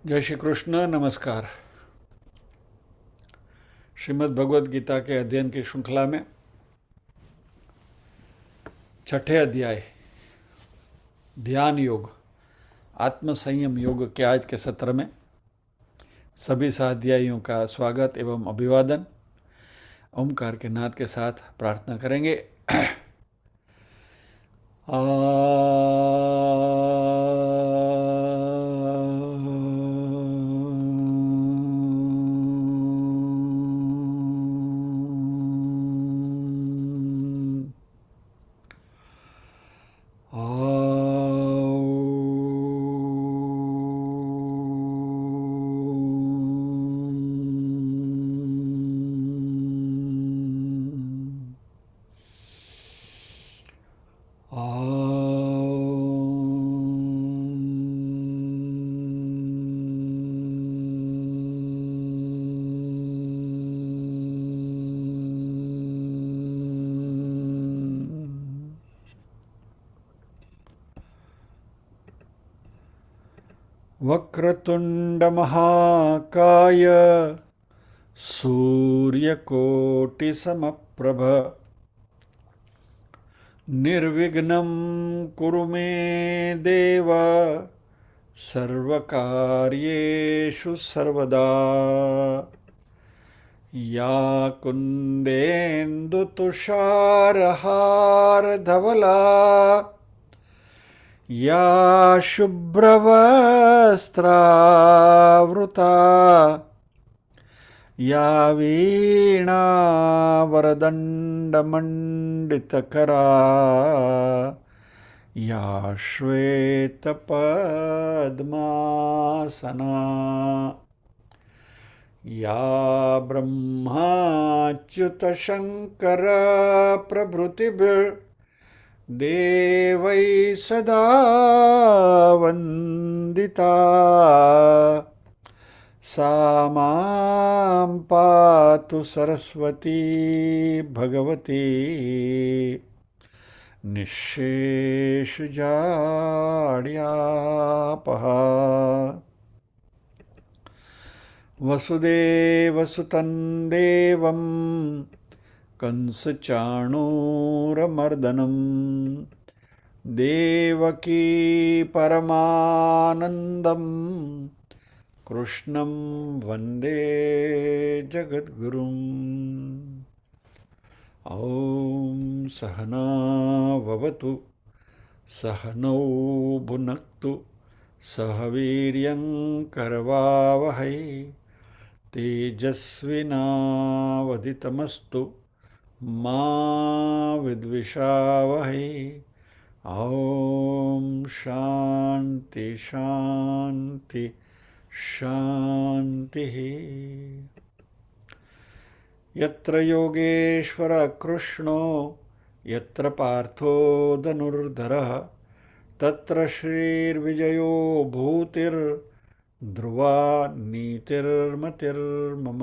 जय श्री कृष्ण। नमस्कार। श्रीमद् भगवद गीता के अध्ययन की श्रृंखला में छठे अध्याय ध्यान योग आत्म संयम योग के आज के सत्र में सभी स्वाध्यायियों का स्वागत एवं अभिवादन। ओमकार के नाद के साथ प्रार्थना करेंगे। वक्रतुंड महाकाय सूर्यकोटि समप्रभ निर्विघ्नं कुरु मे देव सर्वकार्येषु सर्वदा। या कुन्देन्दु तुषारहार धवला या शुभ्रवस्त्रावृता या वीणावरदण्डमण्डितकरा या श्वेतपद्मासना या ब्रह्माच्युतशङ्कर प्रभृतिभिर्देवैः सदा वन्दिता सा मां पातु सरस्वती भगवती निःशेषजाड्यापहा। वसुदेवसुतं देवं कंसचाणूरमर्दनं देवकी परमानन्दं कृष्णं वन्दे जगद्गुरुम्। ॐ सहना भवतु सहनौ भुनक्तु सह वीर्यं करवावहै तेजस्विनावधितमस्तु मा विद्विषावहै। ॐ शान्ति शान्ति शान्तिः। यत्र योगेश्वर कृष्णो यत्र पार्थो धनुर्धरः तत्र श्रीर्विजयो भूतिर्ध्रुवा नीतिर्मतिर्मम।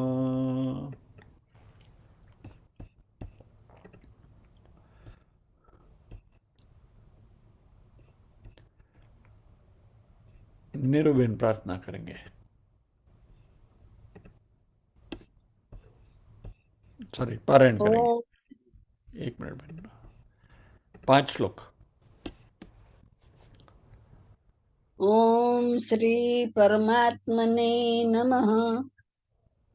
निरुबेन प्रार्थना करेंगे। सॉरी, पारायण करेंगे। ओम 1 मिनट बहन। 5 श्लोक। ओम श्री परमात्मने नमः।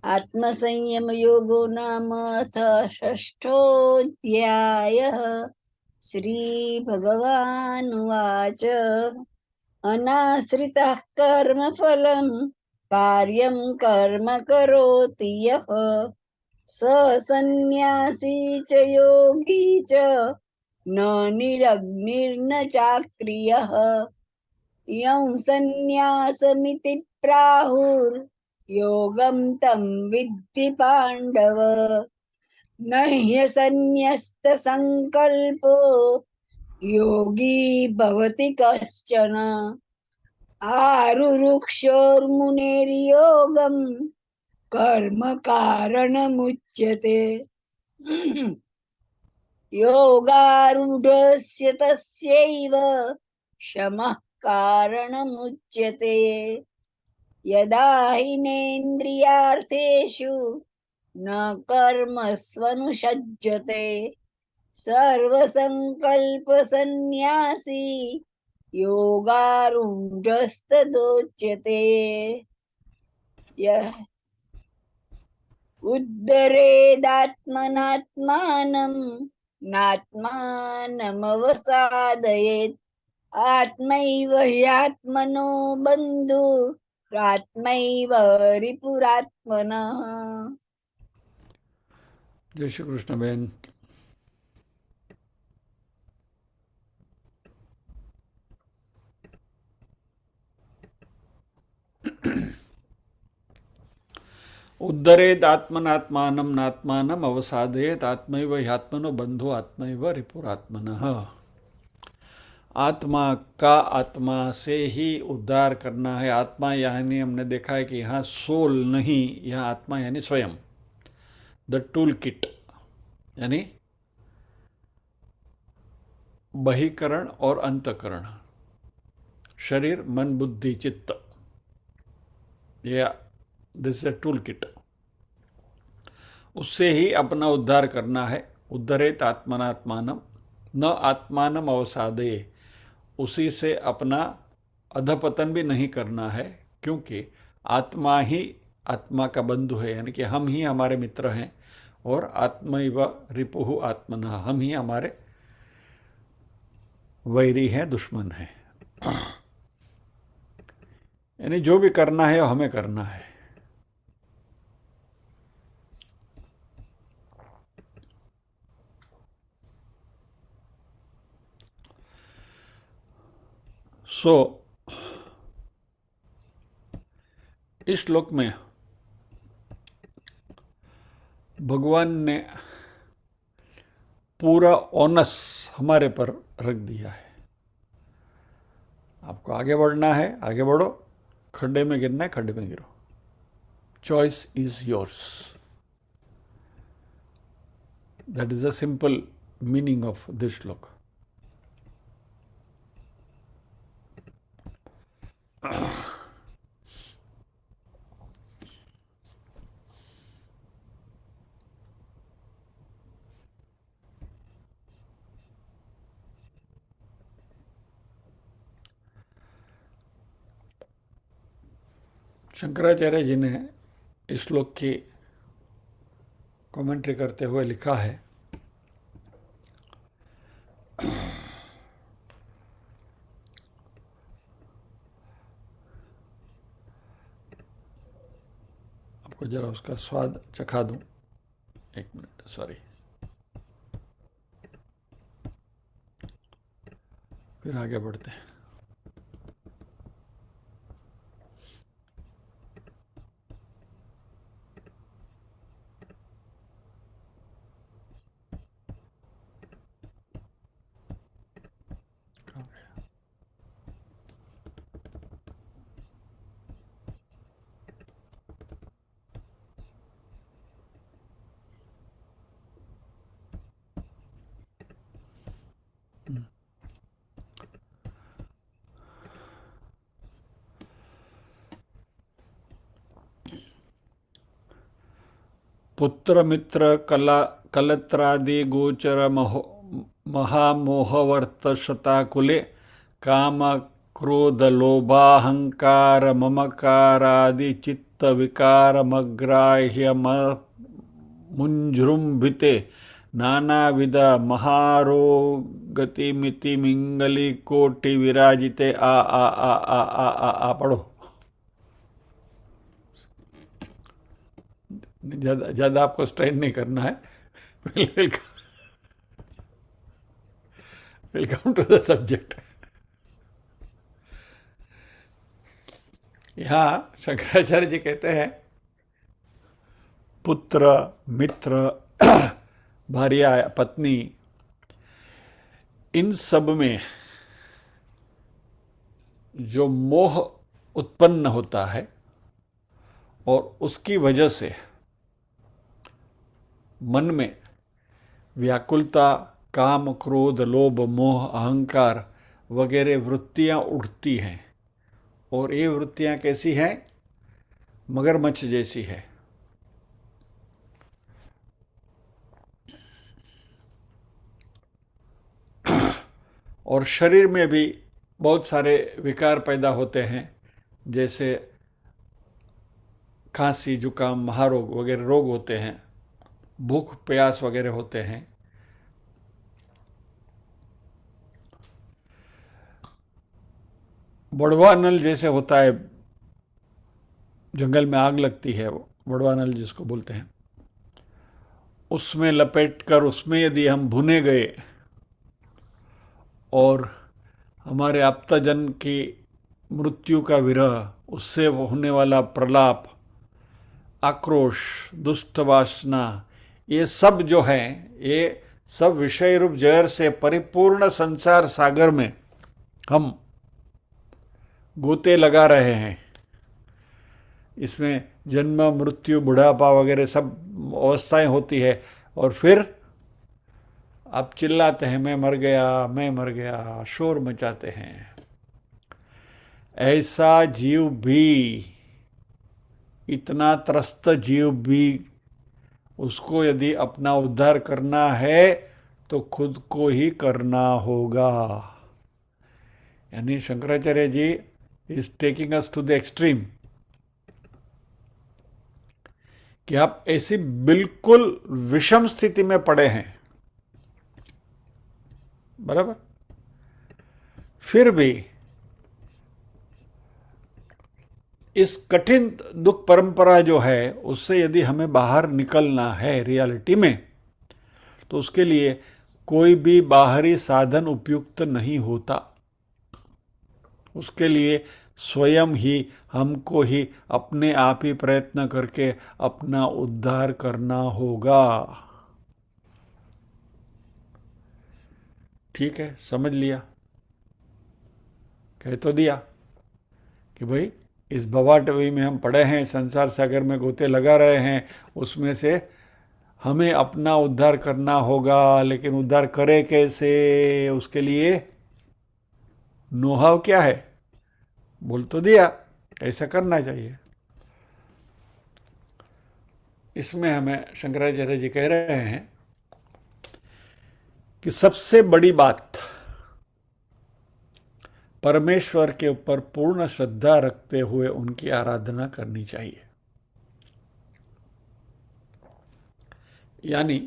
आत्मसंयम योगो नाम अथ षष्ठोऽध्यायः। श्री भगवानुवाच अनाश्रितः कर्मफलं कार्यं कर्म करोति यः स सन्न्यासी च योगी च न निरग्निर्न चाक्रियः। यं सन्न्यासमिति प्राहुर्योगं तं विद्धि पाण्डव। न ह्यसन्न्यस्तसङ्कल्पो योगी भवति कश्चन। आरुरुक्षोर्मुनेर्योगं कर्म कारणमुच्यते। योगारूढस्य तस्यैव शमः कारणमुच्यते। यदा हिनेन्द्रियार्थेषु न कर्मस्वनुषज्यते सर्वसङ्कल्पसन्न्यासी योगारूढस्तदोच्यते। यः उद्धरेदात्मनात्मानं नात्मानमवसादयेत् आत्मैव ह्यात्मनो बन्धुरात्मैव रिपुरात्मनः। जय श्री कृष्ण बहन। उद्धरेत आत्मनात्मानं नात्मानम अवसादयेत आत्मैव ह्यात्मनो बंधु आत्मैव रिपुरात्मनः। आत्मा का आत्मा से ही उद्धार करना है। आत्मा यानी हमने देखा है कि यहाँ सोल नहीं, यहाँ आत्मा यानी स्वयं, द टूल किट, यानी बहिकरण और अंतकरण, शरीर मन बुद्धि चित्त, यह दिस इज टूल किट। उससे ही अपना उद्धार करना है। उद्धरेत आत्मनात्मानम न आत्मानम अवसादे, उसी से अपना अधपतन भी नहीं करना है, क्योंकि आत्मा ही आत्मा का बंधु है, यानी कि हम ही हमारे मित्र हैं, और आत्मैव रिपुः आत्मनः, हम ही हमारे वैरी हैं, दुश्मन हैं। यानी जो भी करना है वो हमें करना है। इस श्लोक में भगवान ने पूरा ओनस हमारे पर रख दिया है। आपको आगे बढ़ना है, आगे बढ़ो, खड्डे में गिरना है, खड्डे में गिरो, choice is yours. That is the simple meaning of this श्लोक। शंकराचार्य जी ने इस श्लोक की कमेंट्री करते हुए लिखा है, आपको जरा उसका स्वाद चखा दूं। एक मिनट, सॉरी, फिर आगे बढ़ते हैं। पुत्र मित्र कलत्रादि गोचर महामोहवर्तशताकुले काम क्रोध लोभाहंकार ममकारादि चित्त विकारमग्राह्य मुंजृंभिते नानाविध महारोगतिमिति मिंगली कोटि विराजिते आ पढ़ो। ज़्यादा आपको स्ट्रेन नहीं करना है। Welcome to the subject. यहाँ शंकराचार्य जी कहते हैं, पुत्र मित्र भार्या पत्नी, इन सब में जो मोह उत्पन्न होता है और उसकी वजह से मन में व्याकुलता, काम क्रोध लोभ मोह अहंकार वगैरह वृत्तियां उठती हैं। और ये वृत्तियां कैसी हैं? मगरमच्छ जैसी है। और शरीर में भी बहुत सारे विकार पैदा होते हैं, जैसे खांसी, जुकाम, महारोग वगैरह रोग होते हैं, भूख प्यास वगैरह होते हैं। बड़वा नल जैसे होता है, जंगल में आग लगती है, वो बड़वा नल जिसको बोलते हैं, उसमें लपेटकर उसमें यदि हम भुने गए और हमारे आप्तजन की मृत्यु का विरह, उससे होने वाला प्रलाप, आक्रोश, दुष्ट वासना, ये सब जो है, ये सब विषय रूप जहर से परिपूर्ण संसार सागर में हम गोते लगा रहे हैं। इसमें जन्म, मृत्यु, बुढ़ापा वगैरह सब अवस्थाएं होती है, और फिर आप चिल्लाते हैं मैं मर गया, मैं मर गया, शोर मचाते हैं। ऐसा जीव भी, इतना त्रस्त जीव भी, उसको यदि अपना उद्धार करना है तो खुद को ही करना होगा। यानी Shankaracharya ji is taking us to the extreme कि आप ऐसी बिल्कुल विषम स्थिति में पड़े हैं, बराबर, फिर भी इस कठिन दुख परंपरा जो है उससे यदि हमें बाहर निकलना है रियलिटी में, तो उसके लिए कोई भी बाहरी साधन उपयुक्त नहीं होता। उसके लिए स्वयं ही हमको ही अपने आप ही प्रयत्न करके अपना उद्धार करना होगा। ठीक है, समझ लिया, कह तो दिया कि भाई इस भवाटवी में हम पड़े हैं, संसार सागर में गोते लगा रहे हैं, उसमें से हमें अपना उद्धार करना होगा। लेकिन उद्धार करे कैसे, उसके लिए नोहाव क्या है, बोल तो दिया, ऐसा करना चाहिए। इसमें हमें शंकराचार्य जी कह रहे हैं कि सबसे बड़ी बात, परमेश्वर के ऊपर पूर्ण श्रद्धा रखते हुए उनकी आराधना करनी चाहिए। यानी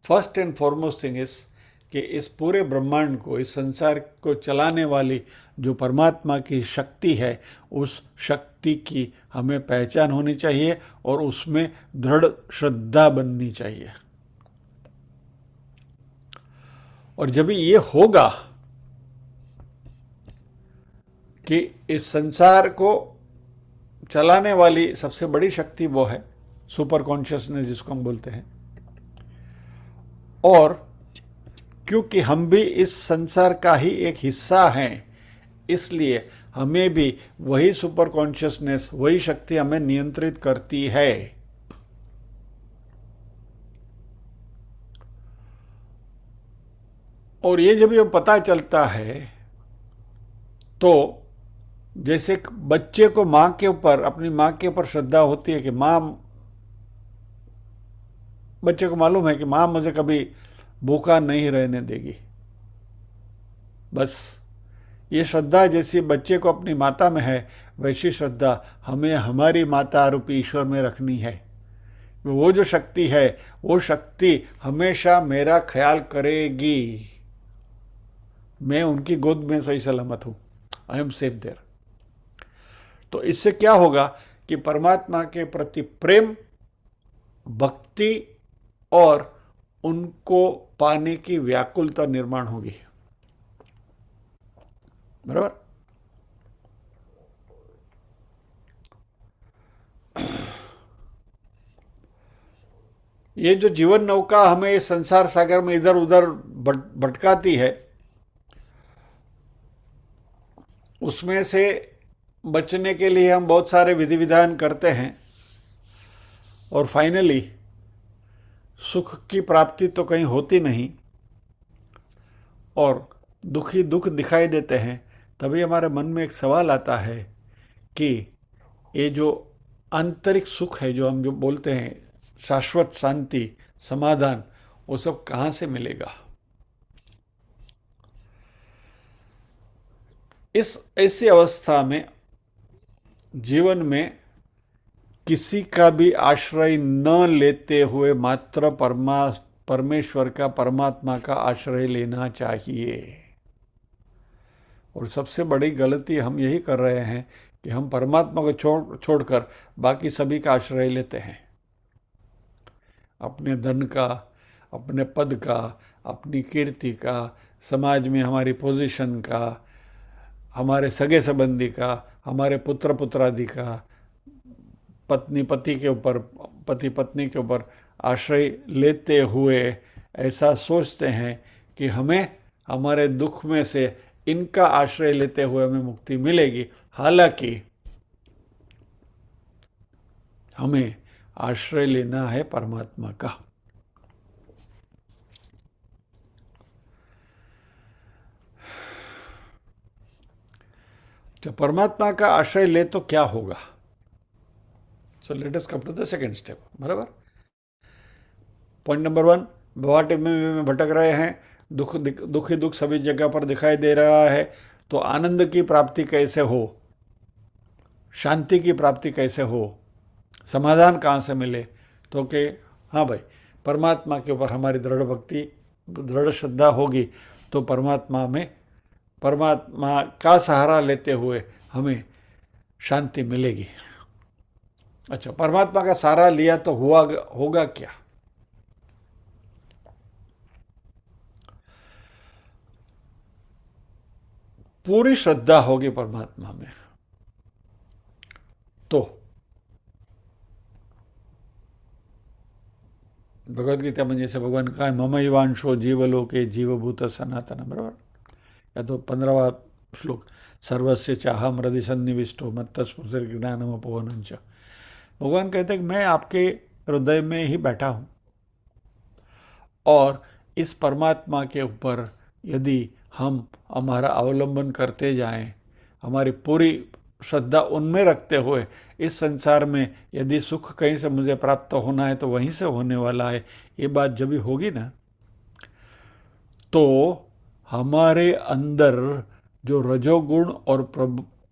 first and foremost thing is कि इस पूरे ब्रह्मांड को, इस संसार को चलाने वाली जो परमात्मा की शक्ति है, उस शक्ति की हमें पहचान होनी चाहिए और उसमें दृढ़ श्रद्धा बननी चाहिए। और जब ये होगा कि इस संसार को चलाने वाली सबसे बड़ी शक्ति वो है सुपर कॉन्शियसनेस जिसको हम बोलते हैं, और क्योंकि हम भी इस संसार का ही एक हिस्सा हैं, इसलिए हमें भी वही सुपर कॉन्शियसनेस, वही शक्ति हमें नियंत्रित करती है। और ये जब ये पता चलता है तो जैसे बच्चे को माँ के ऊपर, अपनी माँ के ऊपर श्रद्धा होती है कि माँ, बच्चे को मालूम है कि माँ मुझे कभी भूखा नहीं रहने देगी, बस ये श्रद्धा जैसी बच्चे को अपनी माता में है, वैसी श्रद्धा हमें हमारी माता रूपी ईश्वर में रखनी है। वो जो शक्ति है, वो शक्ति हमेशा मेरा ख्याल करेगी, मैं उनकी गोद में सही सलामत हूँ, आई एम सेफ देयर। तो इससे क्या होगा कि परमात्मा के प्रति प्रेम, भक्ति और उनको पाने की व्याकुलता निर्माण होगी, बराबर। ये जो जीवन नौका हमें इस संसार सागर में इधर उधर भटकाती है, उसमें से बचने के लिए हम बहुत सारे विधि विधान करते हैं और फाइनली सुख की प्राप्ति तो कहीं होती नहीं और दुखी दुख दिखाई देते हैं। तभी हमारे मन में एक सवाल आता है कि ये जो आंतरिक सुख है, जो हम जो बोलते हैं शाश्वत शांति, समाधान, वो सब कहाँ से मिलेगा? इस ऐसी अवस्था में जीवन में किसी का भी आश्रय न लेते हुए मात्र परमेश्वर का, परमात्मा का आश्रय लेना चाहिए। और सबसे बड़ी गलती हम यही कर रहे हैं कि हम परमात्मा को छोड़कर बाकी सभी का आश्रय लेते हैं। अपने धन का, अपने पद का, अपनी कीर्ति का, समाज में हमारी पोजीशन का, हमारे सगे संबंधी का, हमारे पुत्र पुत्रादि का, पत्नी पति के ऊपर, पति पत्नी के ऊपर आश्रय लेते हुए ऐसा सोचते हैं कि हमें हमारे दुख में से इनका आश्रय लेते हुए हमें मुक्ति मिलेगी। हालांकि हमें आश्रय लेना है परमात्मा का। जब परमात्मा का आश्रय ले तो क्या होगा? So let us come to the second step. बराबर। पॉइंट नंबर 1, भवाटे में भटक रहे हैं, दुख ही दुख सभी जगह पर दिखाई दे रहा है, तो आनंद की प्राप्ति कैसे हो, शांति की प्राप्ति कैसे हो, समाधान कहाँ से मिले? तो कि हाँ भाई, परमात्मा के ऊपर हमारी दृढ़ भक्ति, दृढ़ श्रद्धा होगी तो परमात्मा का सहारा लेते हुए हमें शांति मिलेगी। अच्छा, परमात्मा का सहारा लिया तो होगा क्या? पूरी श्रद्धा होगी परमात्मा में तो भगवद गीता में जैसे भगवान का है, ममैवांशो जीवलोके जीवभूत सनातन। बराबर। या तो 15वां श्लोक, सर्वस्य चाहम हृदय सन्निविष्टो मत्तस्फुर ज्ञानम अपोहनंच। भगवान कहते हैं कि मैं आपके हृदय में ही बैठा हूँ, और इस परमात्मा के ऊपर यदि हम हमारा अवलंबन करते जाएं, हमारी पूरी श्रद्धा उनमें रखते हुए इस संसार में यदि सुख कहीं से मुझे प्राप्त होना है तो वहीं से होने वाला है, ये बात जब भी होगी ना, तो हमारे अंदर जो रजोगुण और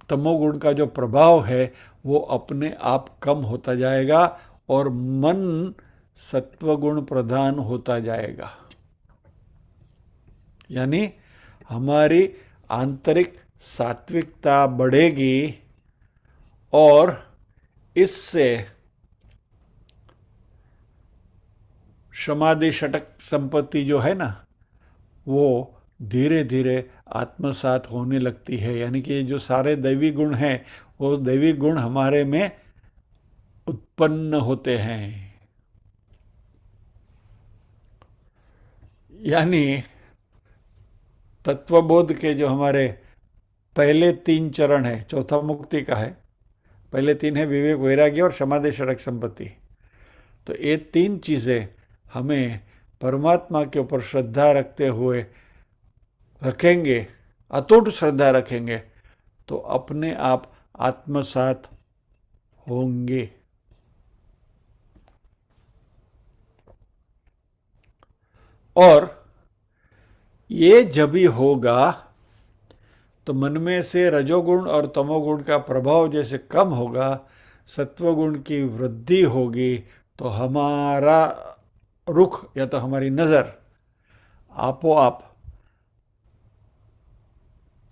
तमोगुण का जो प्रभाव है वो अपने आप कम होता जाएगा और मन सत्वगुण प्रधान होता जाएगा। यानी हमारी आंतरिक सात्विकता बढ़ेगी और इससे समाधि षटक संपत्ति जो है ना, वो धीरे धीरे आत्मसात होने लगती है। यानी कि जो सारे दैवी गुण हैं वो दैवी गुण हमारे में उत्पन्न होते हैं। यानी तत्वबोध के जो हमारे पहले 3 चरण है, चौथा मुक्ति का है, पहले 3 है विवेक, वैराग्य और समाधि षटक संपत्ति। तो ये 3 चीज़ें हमें परमात्मा के ऊपर श्रद्धा रखते हुए रखेंगे, अटूट श्रद्धा रखेंगे तो अपने आप आत्मसात होंगे। और ये जब भी होगा तो मन में से रजोगुण और तमोगुण का प्रभाव जैसे कम होगा, सत्वगुण की वृद्धि होगी, तो हमारा रुख या तो हमारी नज़र आपो आप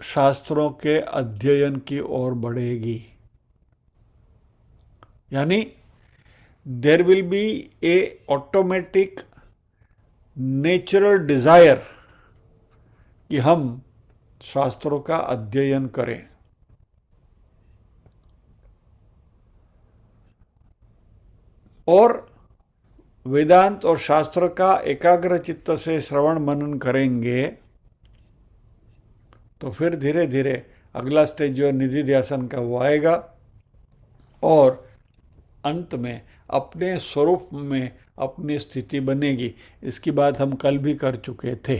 शास्त्रों के अध्ययन की ओर बढ़ेगी। यानी there will be a automatic natural desire कि हम शास्त्रों का अध्ययन करें। और वेदांत और शास्त्र का एकाग्र चित्त से श्रवण मनन करेंगे तो फिर धीरे धीरे अगला स्टेज जो निधि ध्यासन का वो आएगा और अंत में अपने स्वरूप में अपनी स्थिति बनेगी। इसकी बात हम कल भी कर चुके थे।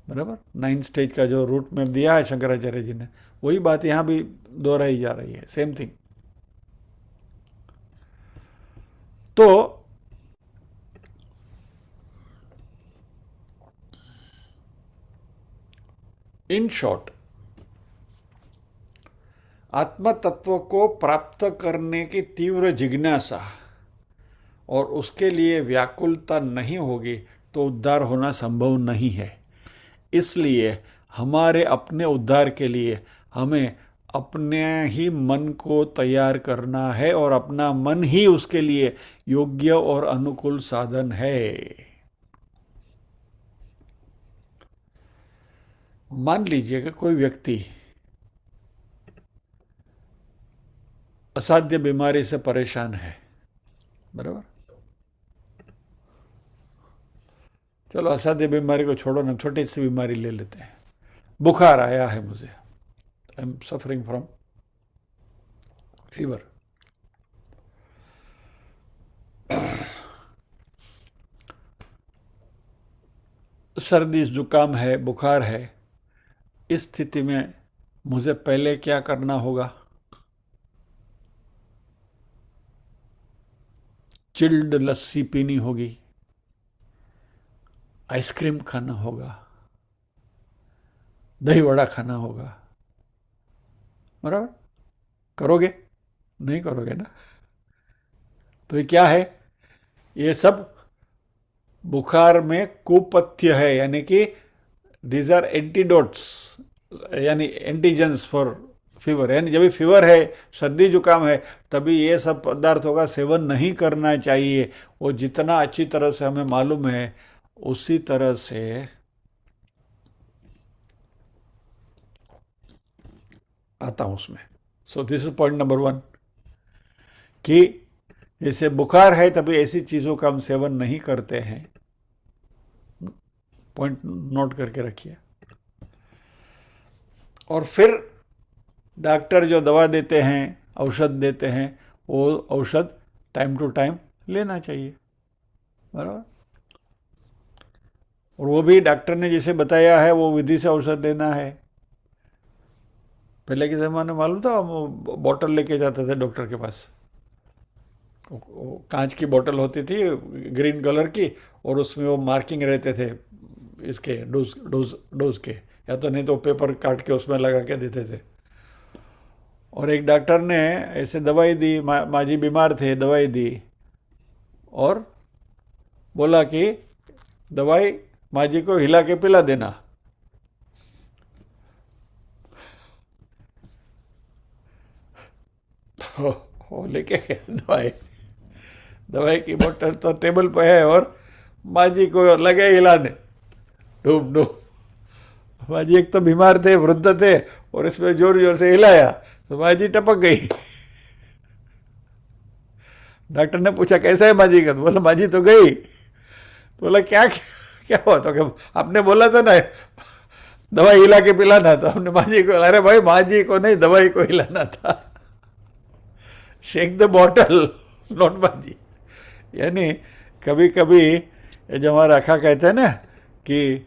बराबर। 9 स्टेज का जो रूट मैप दिया है शंकराचार्य जी ने, वही बात यहाँ भी दोहराई जा रही है, सेम थिंग। तो इन शॉर्ट, आत्म तत्व को प्राप्त करने की तीव्र जिज्ञासा और उसके लिए व्याकुलता नहीं होगी तो उद्धार होना संभव नहीं है। इसलिए हमारे अपने उद्धार के लिए हमें अपने ही मन को तैयार करना है और अपना मन ही उसके लिए योग्य और अनुकूल साधन है। मान लीजिए कि कोई व्यक्ति असाध्य बीमारी से परेशान है, बराबर। चलो असाध्य बीमारी को छोड़ो ना, छोटी सी बीमारी ले लेते हैं। बुखार आया है मुझे, I am suffering from fever. सर्दी जुकाम है, बुखार है। इस स्थिति में मुझे पहले क्या करना होगा? चिल्ड लस्सी पीनी होगी, आइसक्रीम खाना होगा, दही वड़ा खाना होगा, बराबर। करोगे? नहीं करोगे ना। तो ये क्या है? ये सब बुखार में कुपथ्य है, यानी कि दीज आर एंटीडोट्स, यानी एंटीजेंस फॉर फीवर। यानी जब भी फीवर है, सर्दी जुकाम है, तभी ये सब पदार्थों का सेवन नहीं करना चाहिए। वो जितना अच्छी तरह से हमें मालूम है उसी तरह से आता हूं उसमें। So this is point number 1 कि जैसे बुखार है तभी ऐसी चीजों का हम सेवन नहीं करते हैं। पॉइंट नोट करके रखिए। और फिर डॉक्टर जो दवा देते हैं, औषध देते हैं, वो औषध टाइम टू टाइम लेना चाहिए, बराबर। और वो भी डॉक्टर ने जैसे बताया है वो विधि से औषध लेना है। पहले के ज़माने में मालूम था, हम बॉटल लेके जाते थे डॉक्टर के पास। कांच की बोतल होती थी ग्रीन कलर की, और उसमें वो मार्किंग रहते थे इसके डोज के, या तो नहीं तो पेपर काट के उसमें लगा के देते थे। और एक डॉक्टर ने ऐसे दवाई दी, माँ जी बीमार थे, दवाई दी और बोला कि दवाई माँ जी को हिला के पिला देना। तो वो लेके गया दवाई की बोतल तो टेबल पे है, और माँ जी को लगे हिलाने, डूब डूब। माँ जी एक तो बीमार थे, वृद्ध थे, और इसमें जोर जोर से हिलाया तो माँ जी टपक गई। डॉक्टर ने पूछा कैसा है माँ जी का? तो बोला माँ जी तो गई। तो बोला क्या क्या हुआ? तो क्या आपने बोला था ना दवाई हिला के पिलाना, तो हमने माँ जी को, अरे भाई माँ जी को नहीं, दवाई को हिलाना था। शेक द बॉटल, नॉट माँ जी। यानी कभी कभी ये जो हमारा अखा कहते हैं ना कि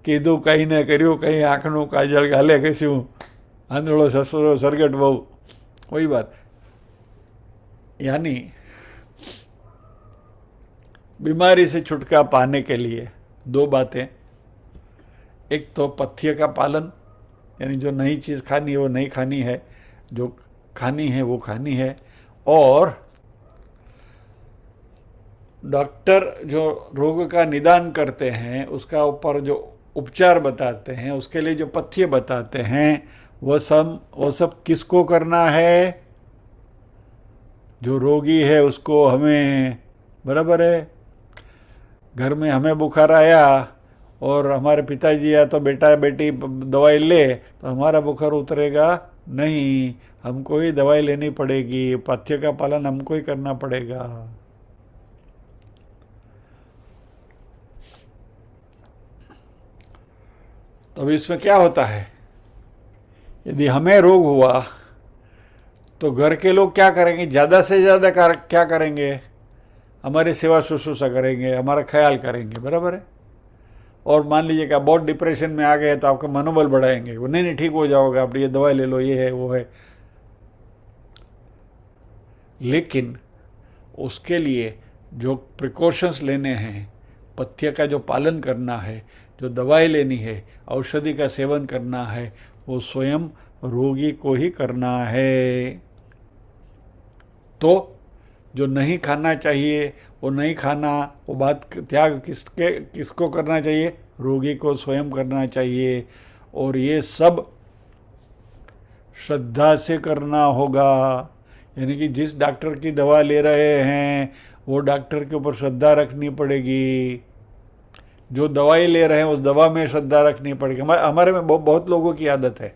કીધું કંઈ ને કર્યું કંઈ આંખનું કાજળ ગાલે કશું આંધળો સસુરો સરગટ બહુ, वही बात। यानी बीमारी से छुटकारा पाने के लिए 2 बातें। एक तो पथ्य का पालन, यानी जो नई चीज़ खानी है वो नहीं खानी है, जो खानी है वो खानी है। और डॉक्टर जो रोग का निदान करते हैं उसका ऊपर जो उपचार बताते हैं, उसके लिए जो पथ्य बताते हैं, वो सब किसको करना है? जो रोगी है उसको, हमें, बराबर है। घर में हमें बुखार आया और हमारे पिताजी या तो बेटा बेटी दवाई ले तो हमारा बुखार उतरेगा नहीं, हमको ही दवाई लेनी पड़ेगी, पथ्य का पालन हमको ही करना पड़ेगा। तो अभी इसमें क्या होता है, यदि हमें रोग हुआ तो घर के लोग क्या करेंगे? ज़्यादा से ज़्यादा क्या करेंगे? हमारी सेवा शुश्रूषा करेंगे, हमारा ख्याल करेंगे, बराबर है। और मान लीजिए कि आप बहुत डिप्रेशन में आ गए तो आपका मनोबल बढ़ाएंगे, वो नहीं ठीक हो जाओगे, आप ये दवाई ले लो, ये है वो है। लेकिन उसके लिए जो प्रिकॉशंस लेने हैं, पथ्य का जो पालन करना है, जो दवाई लेनी है, औषधि का सेवन करना है, वो स्वयं रोगी को ही करना है। तो जो नहीं खाना चाहिए वो नहीं खाना, वो बात त्याग किसको करना चाहिए? रोगी को स्वयं करना चाहिए। और ये सब श्रद्धा से करना होगा। यानी कि जिस डॉक्टर की दवा ले रहे हैं वो डॉक्टर के ऊपर श्रद्धा रखनी पड़ेगी। जो दवाई ले रहे हैं उस दवा में श्रद्धा रखनी पड़ेगी। हमारे में बहुत लोगों की आदत है,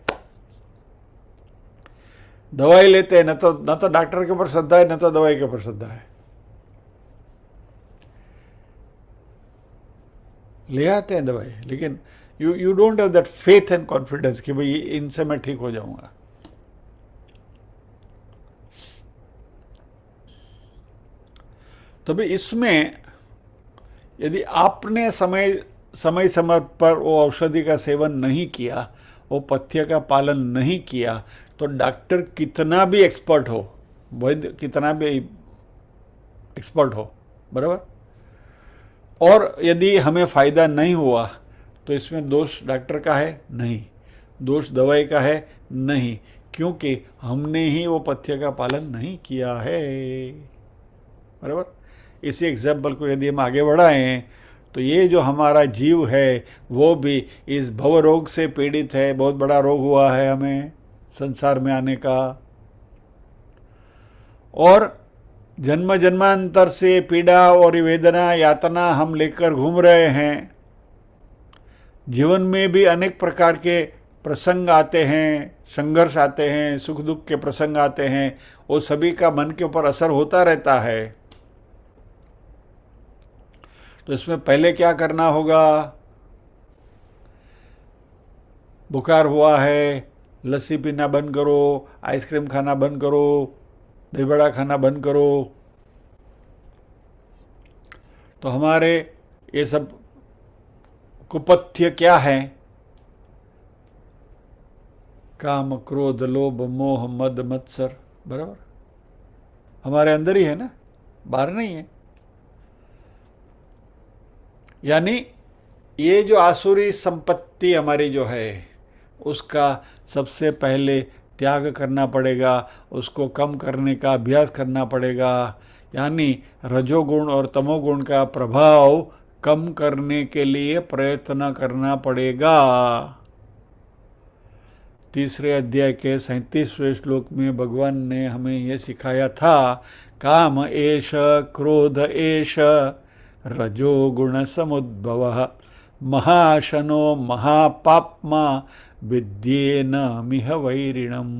दवाई लेते हैं, न तो डॉक्टर के ऊपर श्रद्धा है, न तो दवाई के ऊपर श्रद्धा है। ले आते हैं दवाई, लेकिन you don't have that faith and confidence कि भाई इनसे मैं ठीक हो जाऊंगा। तभी इसमें यदि आपने समय समय पर वो औषधि का सेवन नहीं किया, वो पथ्य का पालन नहीं किया, तो डॉक्टर कितना भी एक्सपर्ट हो, वैद्य कितना भी एक्सपर्ट हो, बराबर, और यदि हमें फ़ायदा नहीं हुआ तो इसमें दोष डॉक्टर का है नहीं, दोष दवाई का है नहीं, क्योंकि हमने ही वो पथ्य का पालन नहीं किया है, बराबर। इसी एग्जाम्पल को यदि हम आगे बढ़ाएं तो ये जो हमारा जीव है वो भी इस भव रोग से पीड़ित है। बहुत बड़ा रोग हुआ है हमें संसार में आने का, और जन्म जन्मांतर से पीड़ा और वेदना यातना हम लेकर घूम रहे हैं। जीवन में भी अनेक प्रकार के प्रसंग आते हैं, संघर्ष आते हैं, सुख दुख के प्रसंग आते हैं, वो सभी का मन के ऊपर असर होता रहता है। तो इसमें पहले क्या करना होगा? बुखार हुआ है, लस्सी पीना बंद करो, आइसक्रीम खाना बंद करो, दही बड़ा खाना बंद करो। तो हमारे ये सब कुपथ्य क्या है? काम क्रोध लोभ मोह मद मत्सर, बराबर, हमारे अंदर ही है ना, बाहर नहीं है। यानी ये जो आसुरी संपत्ति हमारी जो है उसका सबसे पहले त्याग करना पड़ेगा, उसको कम करने का अभ्यास करना पड़ेगा। यानी रजोगुण और तमोगुण का प्रभाव कम करने के लिए प्रयत्न करना पड़ेगा। तीसरे अध्याय के 37वें श्लोक में भगवान ने हमें यह सिखाया था, काम एष क्रोध एष रजोगुण समुद्भवः महाशनो महापाप्मा विद्येन मिह वैरिणम।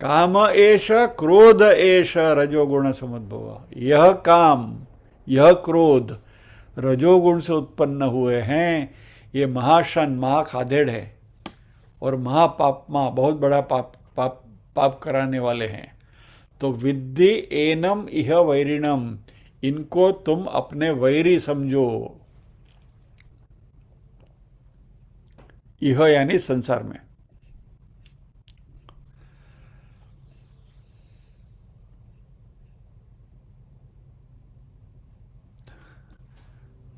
काम एष क्रोध एष रजोगुण समुद्भवः। यह काम, यह क्रोध रजोगुण से उत्पन्न हुए हैं। ये महाशन, महाखादेड़ है, और महापापमा, बहुत बड़ा पाप कराने वाले हैं। तो विद्धि एनम इह वैरिणम, इनको तुम अपने वैरी समझो। इह यानी संसार में।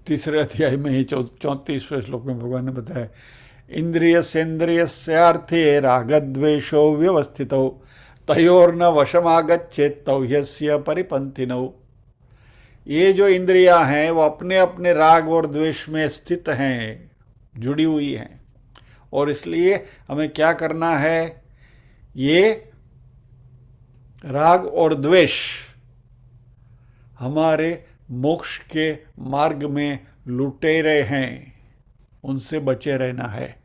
तीसरे अध्याय में ही 34वें श्लोक में भगवान ने बताया, इंद्रियस्येन्द्रियस्यार्थे रागद्वेषो व्यवस्थितौ तयोर्न वशमागच्छेत् तौ ह्यस्य परिपन्थिनौ। ये जो इंद्रियां हैं वो अपने अपने राग और द्वेष में स्थित हैं, जुड़ी हुई हैं, और इसलिए हमें क्या करना है? ये राग और द्वेष हमारे मोक्ष के मार्ग में लुटेरे हैं, उनसे बचे रहना है।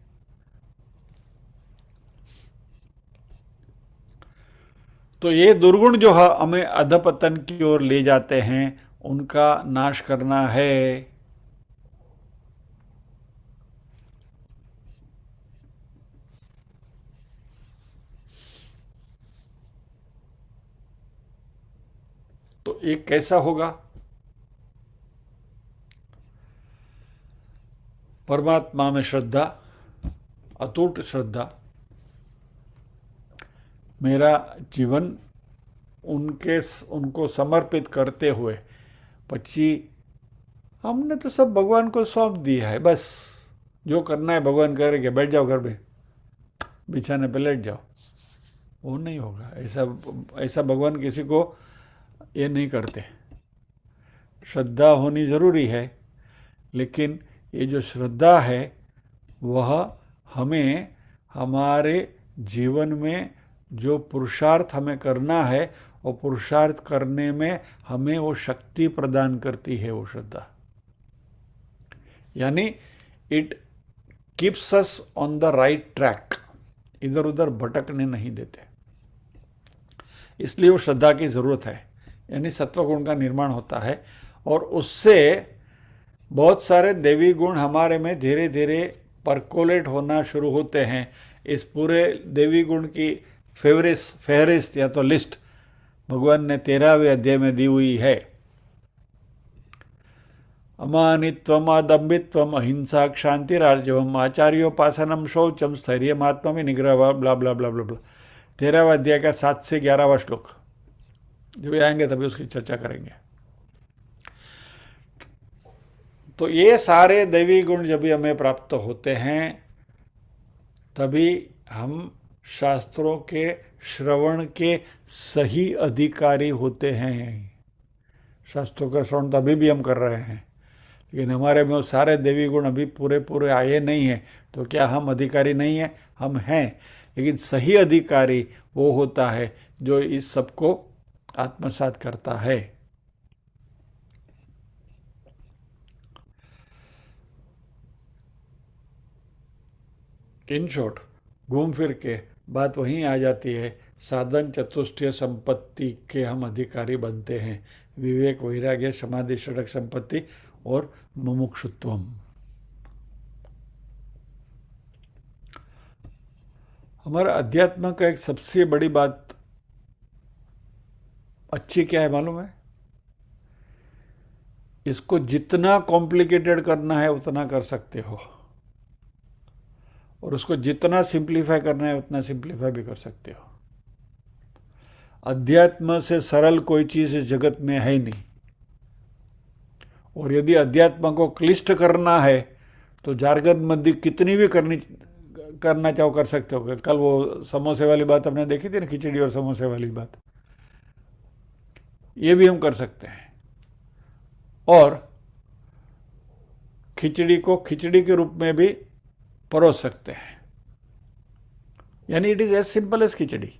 तो ये दुर्गुण जो है हमें अधपतन की ओर ले जाते हैं, उनका नाश करना है। तो ये कैसा होगा? परमात्मा में श्रद्धा, अटूट श्रद्धा। मेरा जीवन उनको समर्पित करते हुए પછી हमने तो सब भगवान को सौंप दिया है, बस जो करना है भगवान करेंगे, बैठ जाओ घर में, बिछाने पे लेट जाओ, वो नहीं होगा। ऐसा भगवान किसी को ये नहीं करते। श्रद्धा होनी ज़रूरी है, लेकिन ये जो श्रद्धा है वह हमें हमारे जीवन में जो पुरुषार्थ हमें करना है, वो पुरुषार्थ करने में हमें वो शक्ति प्रदान करती है, वो श्रद्धा। यानी it keeps us on the right track, इधर उधर भटकने नहीं देते, इसलिए वो श्रद्धा की ज़रूरत है। यानी सत्व गुण का निर्माण होता है और उससे बहुत सारे देवी गुण हमारे में धीरे धीरे परकोलेट होना शुरू होते हैं। इस पूरे देवी गुण की फहरिस्त या तो लिस्ट भगवान ने 13वें अध्याय में दी हुई है। अमानित्वम, अदम्भित्वम, अहिंसा, क्षांतिरार्जवम, आचार्योपासनम, शौचम, स्थैर्यमात्म निग्रह, ब्ला ब्ला ब्ला ब्ला ब्ला। 13वां अध्याय का 7 से 11वां श्लोक, जब आएंगे तभी उसकी चर्चा करेंगे। तो ये सारे दैवी गुण जब भी हमें प्राप्त होते हैं, तभी हम शास्त्रों के श्रवण के सही अधिकारी होते हैं। शास्त्रों का श्रवण तो अभी भी हम कर रहे हैं, लेकिन हमारे में वो सारे देवी गुण अभी पूरे पूरे आए नहीं हैं। तो क्या हम अधिकारी नहीं हैं? हम हैं, लेकिन सही अधिकारी वो होता है जो इस सब को आत्मसात करता है। इन शॉर्ट, घूम फिर के बात वहीं आ जाती है, साधन चतुष्टय संपत्ति के हम अधिकारी बनते हैं। विवेक, वैराग्य, समाधि, षडक संपत्ति और मुमुक्षुत्वम। हमारा अध्यात्म का एक सबसे बड़ी बात अच्छी क्या है मालूम है? इसको जितना कॉम्प्लिकेटेड करना है उतना कर सकते हो, और उसको जितना सिंप्लीफाई करना है उतना सिंप्लीफाई भी कर सकते हो। अध्यात्म से सरल कोई चीज इस जगत में है नहीं, और यदि अध्यात्म को क्लिष्ट करना है तो जारगन मध्य कितनी भी करना चाहो कर सकते हो। कल वो समोसे वाली बात हमने देखी थी ना, खिचड़ी और समोसे वाली बात, ये भी हम कर सकते हैं। और खिचड़ी को खिचड़ी के रूप में भी परोस सकते हैं। यानी it is as simple as khichdi.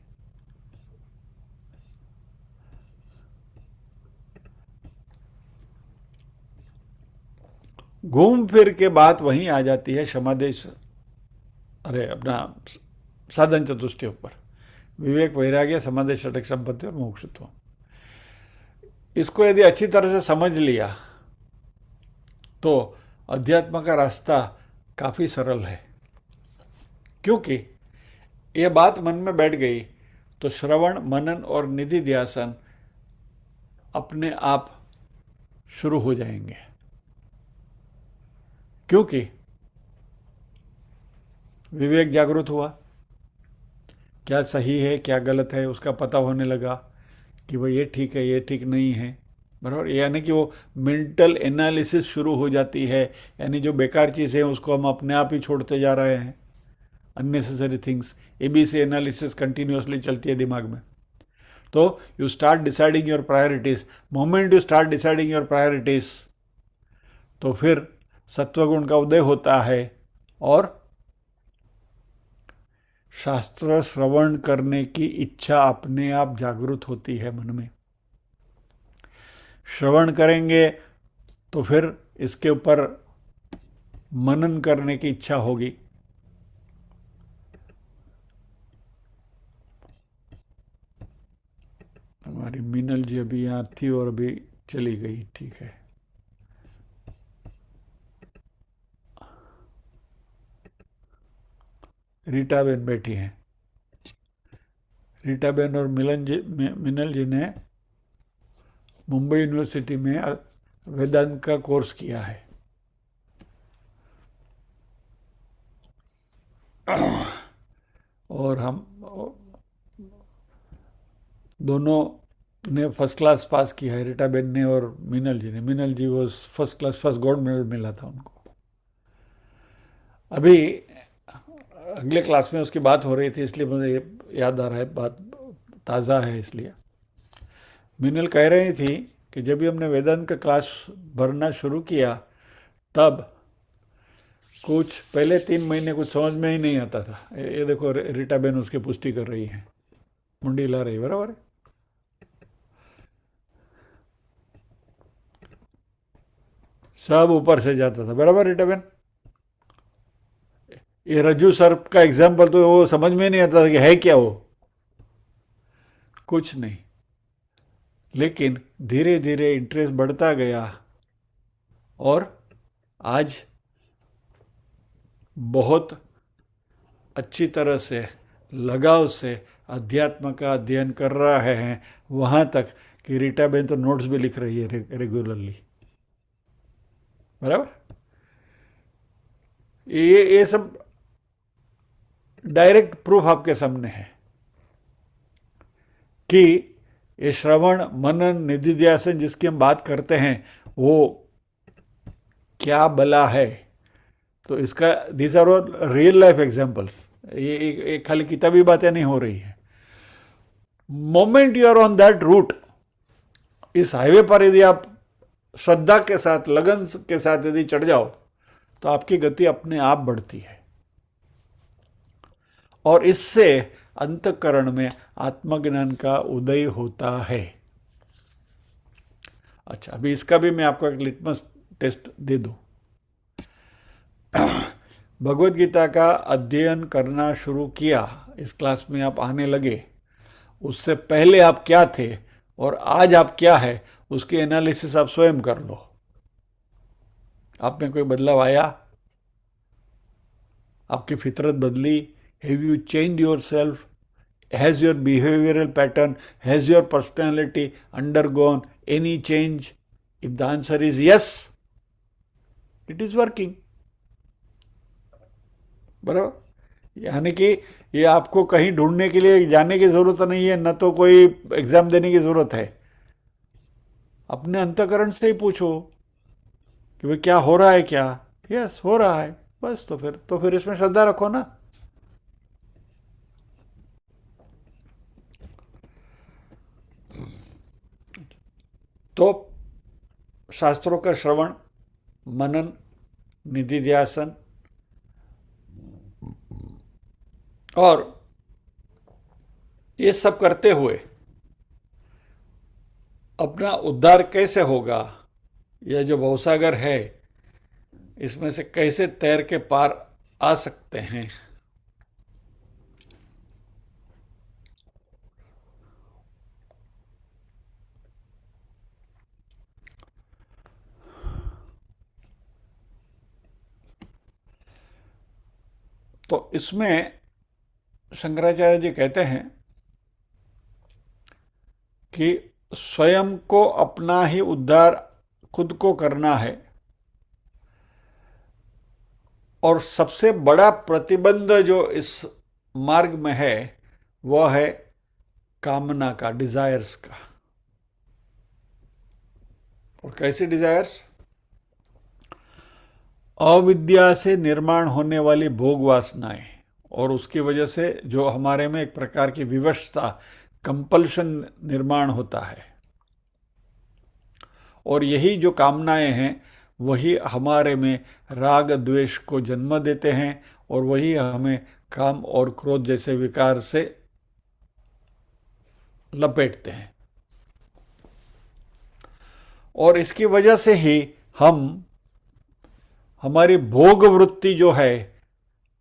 घूम फिर के बात वहीं आ जाती है समाधि, अरे अपना साधन चतुष्टय ऊपर, विवेक, वैराग्य, समाधि, षटक संपत्ति और मोक्षत्व। इसको यदि अच्छी तरह से समझ लिया तो अध्यात्म का रास्ता काफी सरल है, क्योंकि यह बात मन में बैठ गई तो श्रवण, मनन और निधि ध्यासन अपने आप शुरू हो जाएंगे। क्योंकि विवेक जागृत हुआ, क्या सही है क्या गलत है उसका पता होने लगा कि भाई ये ठीक है ये ठीक नहीं है, बराबर। यानी कि वो मेंटल एनालिसिस शुरू हो जाती है। यानी जो बेकार चीज़ें हैं उसको हम अपने आप ही छोड़ते जा रहे हैं, unnecessary things. ABC analysis continuously चलती है दिमाग में। तो you start deciding your priorities. Moment you start deciding your priorities, तो फिर सत्वगुण का उदय होता है और शास्त्र श्रवण करने की इच्छा अपने आप जागृत होती है मन में। श्रवण करेंगे तो फिर इसके ऊपर मनन करने की इच्छा होगी। हमारी मीनल जी अभी यहाँ थी और अभी चली गई, ठीक है। रीटा बेन बैठी हैं। रीटा बेन और मीनल जी ने मुंबई यूनिवर्सिटी में वेदांत का कोर्स किया है। और हम दोनों ने फर्स्ट क्लास पास किया है, रीटाबेन ने और मीनल जी ने। मीनल जी वो first class first gold medal मिला था उनको। अभी अगले क्लास में उसकी बात हो रही थी, इसलिए मुझे याद आ रहा है, बात ताज़ा है इसलिए। मीनल कह रही थी कि जब भी हमने वेदांत का क्लास भरना शुरू किया, तब कुछ पहले 3 महीने कुछ समझ में ही नहीं आता था। ये देखो रीटाबेन उसकी पुष्टि कर रही है, मुंडी हिला रही, बराबर है। सब ऊपर से जाता था, बराबर रीटाबेन। ये रज्जू सर्प का एग्जाम्पल तो वो समझ में नहीं आता था कि है क्या वो, कुछ नहीं। लेकिन धीरे धीरे इंटरेस्ट बढ़ता गया और आज बहुत अच्छी तरह से लगाव से अध्यात्म का अध्ययन कर रहा है, वहाँ तक कि रीटाबेन तो नोट्स भी लिख रही है रेगुलरली, बराबर। ये सब डायरेक्ट प्रूफ आपके सामने है कि ये श्रवण मनन निधिध्यासन जिसकी हम बात करते हैं वो क्या बला है। तो इसका these are all real life examples. ये खाली किताबी बातें नहीं हो रही है। Moment you are on that route, इस हाईवे पर यदि आप श्रद्धा के साथ लगन के साथ यदि चढ़ जाओ तो आपकी गति अपने आप बढ़ती है और इससे अंतःकरण में आत्मज्ञान का उदय होता है। अच्छा, अभी इसका भी मैं आपको एक लिटमस टेस्ट दे दूं। भगवत गीता का अध्ययन करना शुरू किया, इस क्लास में आप आने लगे, उससे पहले आप क्या थे और आज आप क्या है, उसकी एनालिसिस आप स्वयं कर लो। आप में कोई बदलाव आया? आपकी फितरत बदली? Have you change your self? Has your behavioural pattern, has your personality undergone any change? If the answer is yes, it is working, बराबर। यानी कि ये आपको कहीं ढूंढने के लिए जाने की जरूरत नहीं है, न तो कोई एग्जाम देने की जरूरत है। अपने अंतःकरण से ही पूछो कि भाई क्या हो रहा है, क्या यस हो रहा है, बस। तो फिर इसमें श्रद्धा रखो ना। तो शास्त्रों का श्रवण मनन निधिध्यासन और ये सब करते हुए अपना उद्धार कैसे होगा, यह जो भवसागर है इसमें से कैसे तैर के पार आ सकते हैं, तो इसमें शंकराचार्य जी कहते हैं कि स्वयं को अपना ही उद्धार खुद को करना है और सबसे बड़ा प्रतिबंध जो इस मार्ग में है वह है कामना का, डिजायर्स का। और कैसी डिजायर्स? अविद्या से निर्माण होने वाली भोग वासनाएं और उसकी वजह से जो हमारे में एक प्रकार की विवशता, कंपल्शन निर्माण होता है। और यही जो कामनाएं हैं वही हमारे में राग द्वेष को जन्म देते हैं और वही हमें काम और क्रोध जैसे विकार से लपेटते हैं। और इसकी वजह से ही हमारी भोग वृत्ति जो है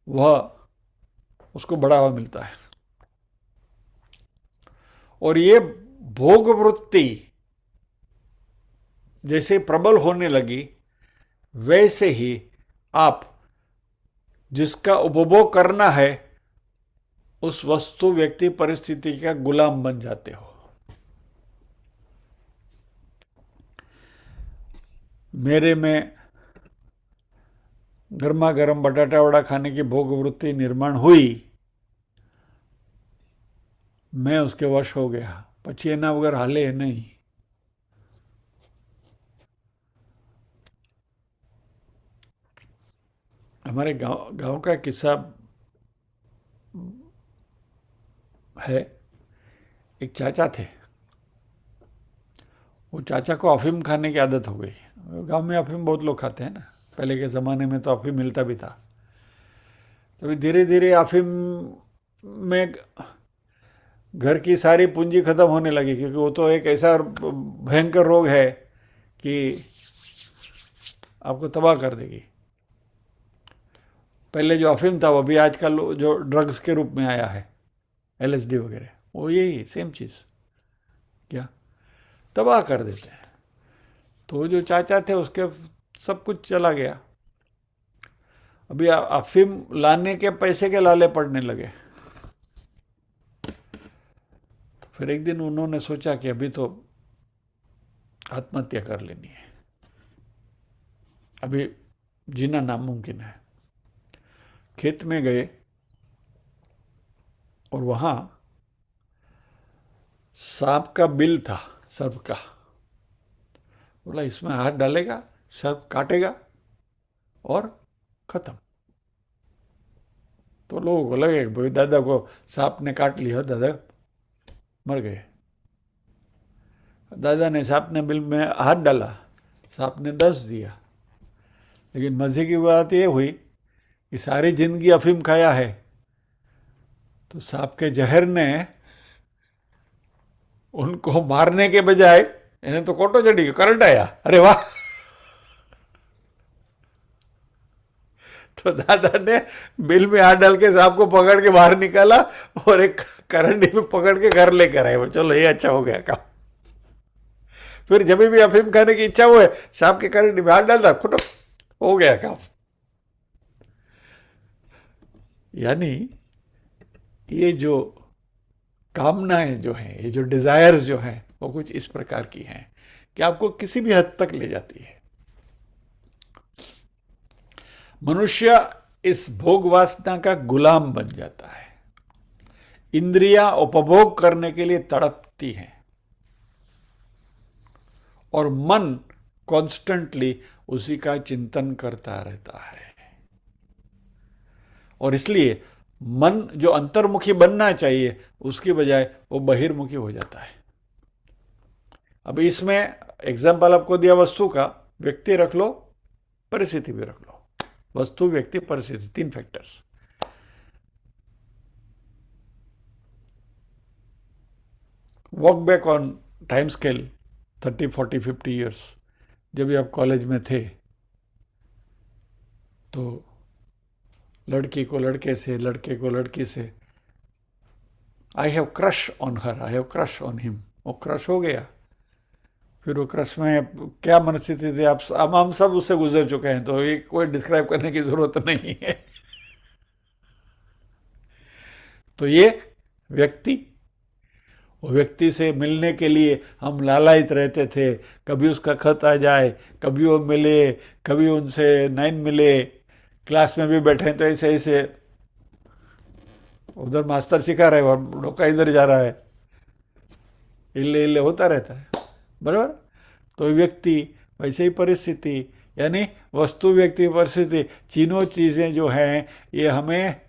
वह उसको बढ़ावा मिलता है। और ये भोग वृत्ति जैसे प्रबल होने लगी वैसे ही आप जिसका उपभोग करना है उस वस्तु व्यक्ति परिस्थिति का गुलाम बन जाते हो। मेरे में गर्मा गर्म बटाटा वड़ा खाने की भोग वृत्ति निर्माण हुई, मैं उसके वश हो गया પછી એના વગર હાલે નહીં. हमारे गांव का किस्सा है. एक चाचा थे. वो चाचा को अफीम खाने की आदत हो गई. गांव में अफीम बहुत लोग खाते हैं ना. पहले के ज़माने में तो अफीम मिलता भी था. तभी धीरे धीरे अफीम में घर की सारी पूंजी खत्म होने लगी, क्योंकि वो तो एक ऐसा भयंकर रोग है कि आपको तबाह कर देगी. पहले जो अफीम था वो भी आजकल जो ड्रग्स के रूप में आया है, LSD वगैरह, वो यही सेम चीज़ क्या तबाह कर देते हैं. तो जो चाचा थे उसके सब कुछ चला गया. अभी अफीम लाने के पैसे के लाले पड़ने लगे. तो फिर एक दिन उन्होंने सोचा कि अभी तो आत्महत्या कर लेनी है, अभी जीना नामुमकिन है. खेत में गए और वहाँ सांप का बिल था, सर्प का. बोला इसमें हाथ डालेगा, सर्प काटेगा और खत्म. तो लोगों को लगे भाई दादा को सांप ने काट लिया, दादा मर गए. दादा ने सांप ने बिल में हाथ डाला, सांप ने डस दिया. लेकिन मजे की बात ये हुई कि सारी जिंदगी अफीम खाया है, तो सांप के जहर ने उनको मारने के बजाय इन्हें तो कोटो चढ़ी गया, करंट आया. अरे वाह. तो दादा ने बिल में हाथ डाल के सांप को पकड़ के बाहर निकाला और एक करंडी में पकड़ के घर लेकर आए. वो चलो ये अच्छा हो गया काम. फिर जब भी अफीम खाने की इच्छा हुए सांप के करंडी में हाथ डालता, खुटो हो गया काम. यानी ये जो कामनाएं जो हैं, ये जो डिजायर्स जो हैं, वो कुछ इस प्रकार की हैं कि आपको किसी भी हद तक ले जाती है. मनुष्य इस भोग वासना का गुलाम बन जाता है. इंद्रियां उपभोग करने के लिए तड़पती हैं और मन कॉन्स्टेंटली उसी का चिंतन करता रहता है. और इसलिए मन जो अंतर्मुखी बनना चाहिए उसकी बजाय वो बहिर्मुखी हो जाता है. अब इसमें एग्जाम्पल आपको दिया वस्तु का, व्यक्ति रख लो, परिस्थिति भी रख लो. वस्तु, व्यक्ति, परिस्थिति, 3 factors. Walk back on time scale 30, 40, 50 years. जब भी आप कॉलेज में थे तो लड़की को लड़के से, लड़के को लड़की से, I have crush on her, I have crush on him. वो क्रश हो गया. फिर वो क्रश में क्या मनस्थिति थी आप हम सब उससे गुजर चुके हैं, तो ये कोई डिस्क्राइब करने की जरूरत नहीं है. तो ये व्यक्ति, वो व्यक्ति से मिलने के लिए हम लालायित रहते थे. कभी उसका खत आ जाए, कभी वो मिले, कभी उनसे नहीं मिले. क्लास में भी बैठे तो ऐसे ऐसे उधर मास्टर सिखा रहे और डोका इधर जा रहा है, इल्ले इल्ले होता रहता है. बराबर. तो व्यक्ति वैसे ही परिस्थिति, यानी वस्तु, व्यक्ति, परिस्थिति, तीनों चीज़ें जो हैं ये हमें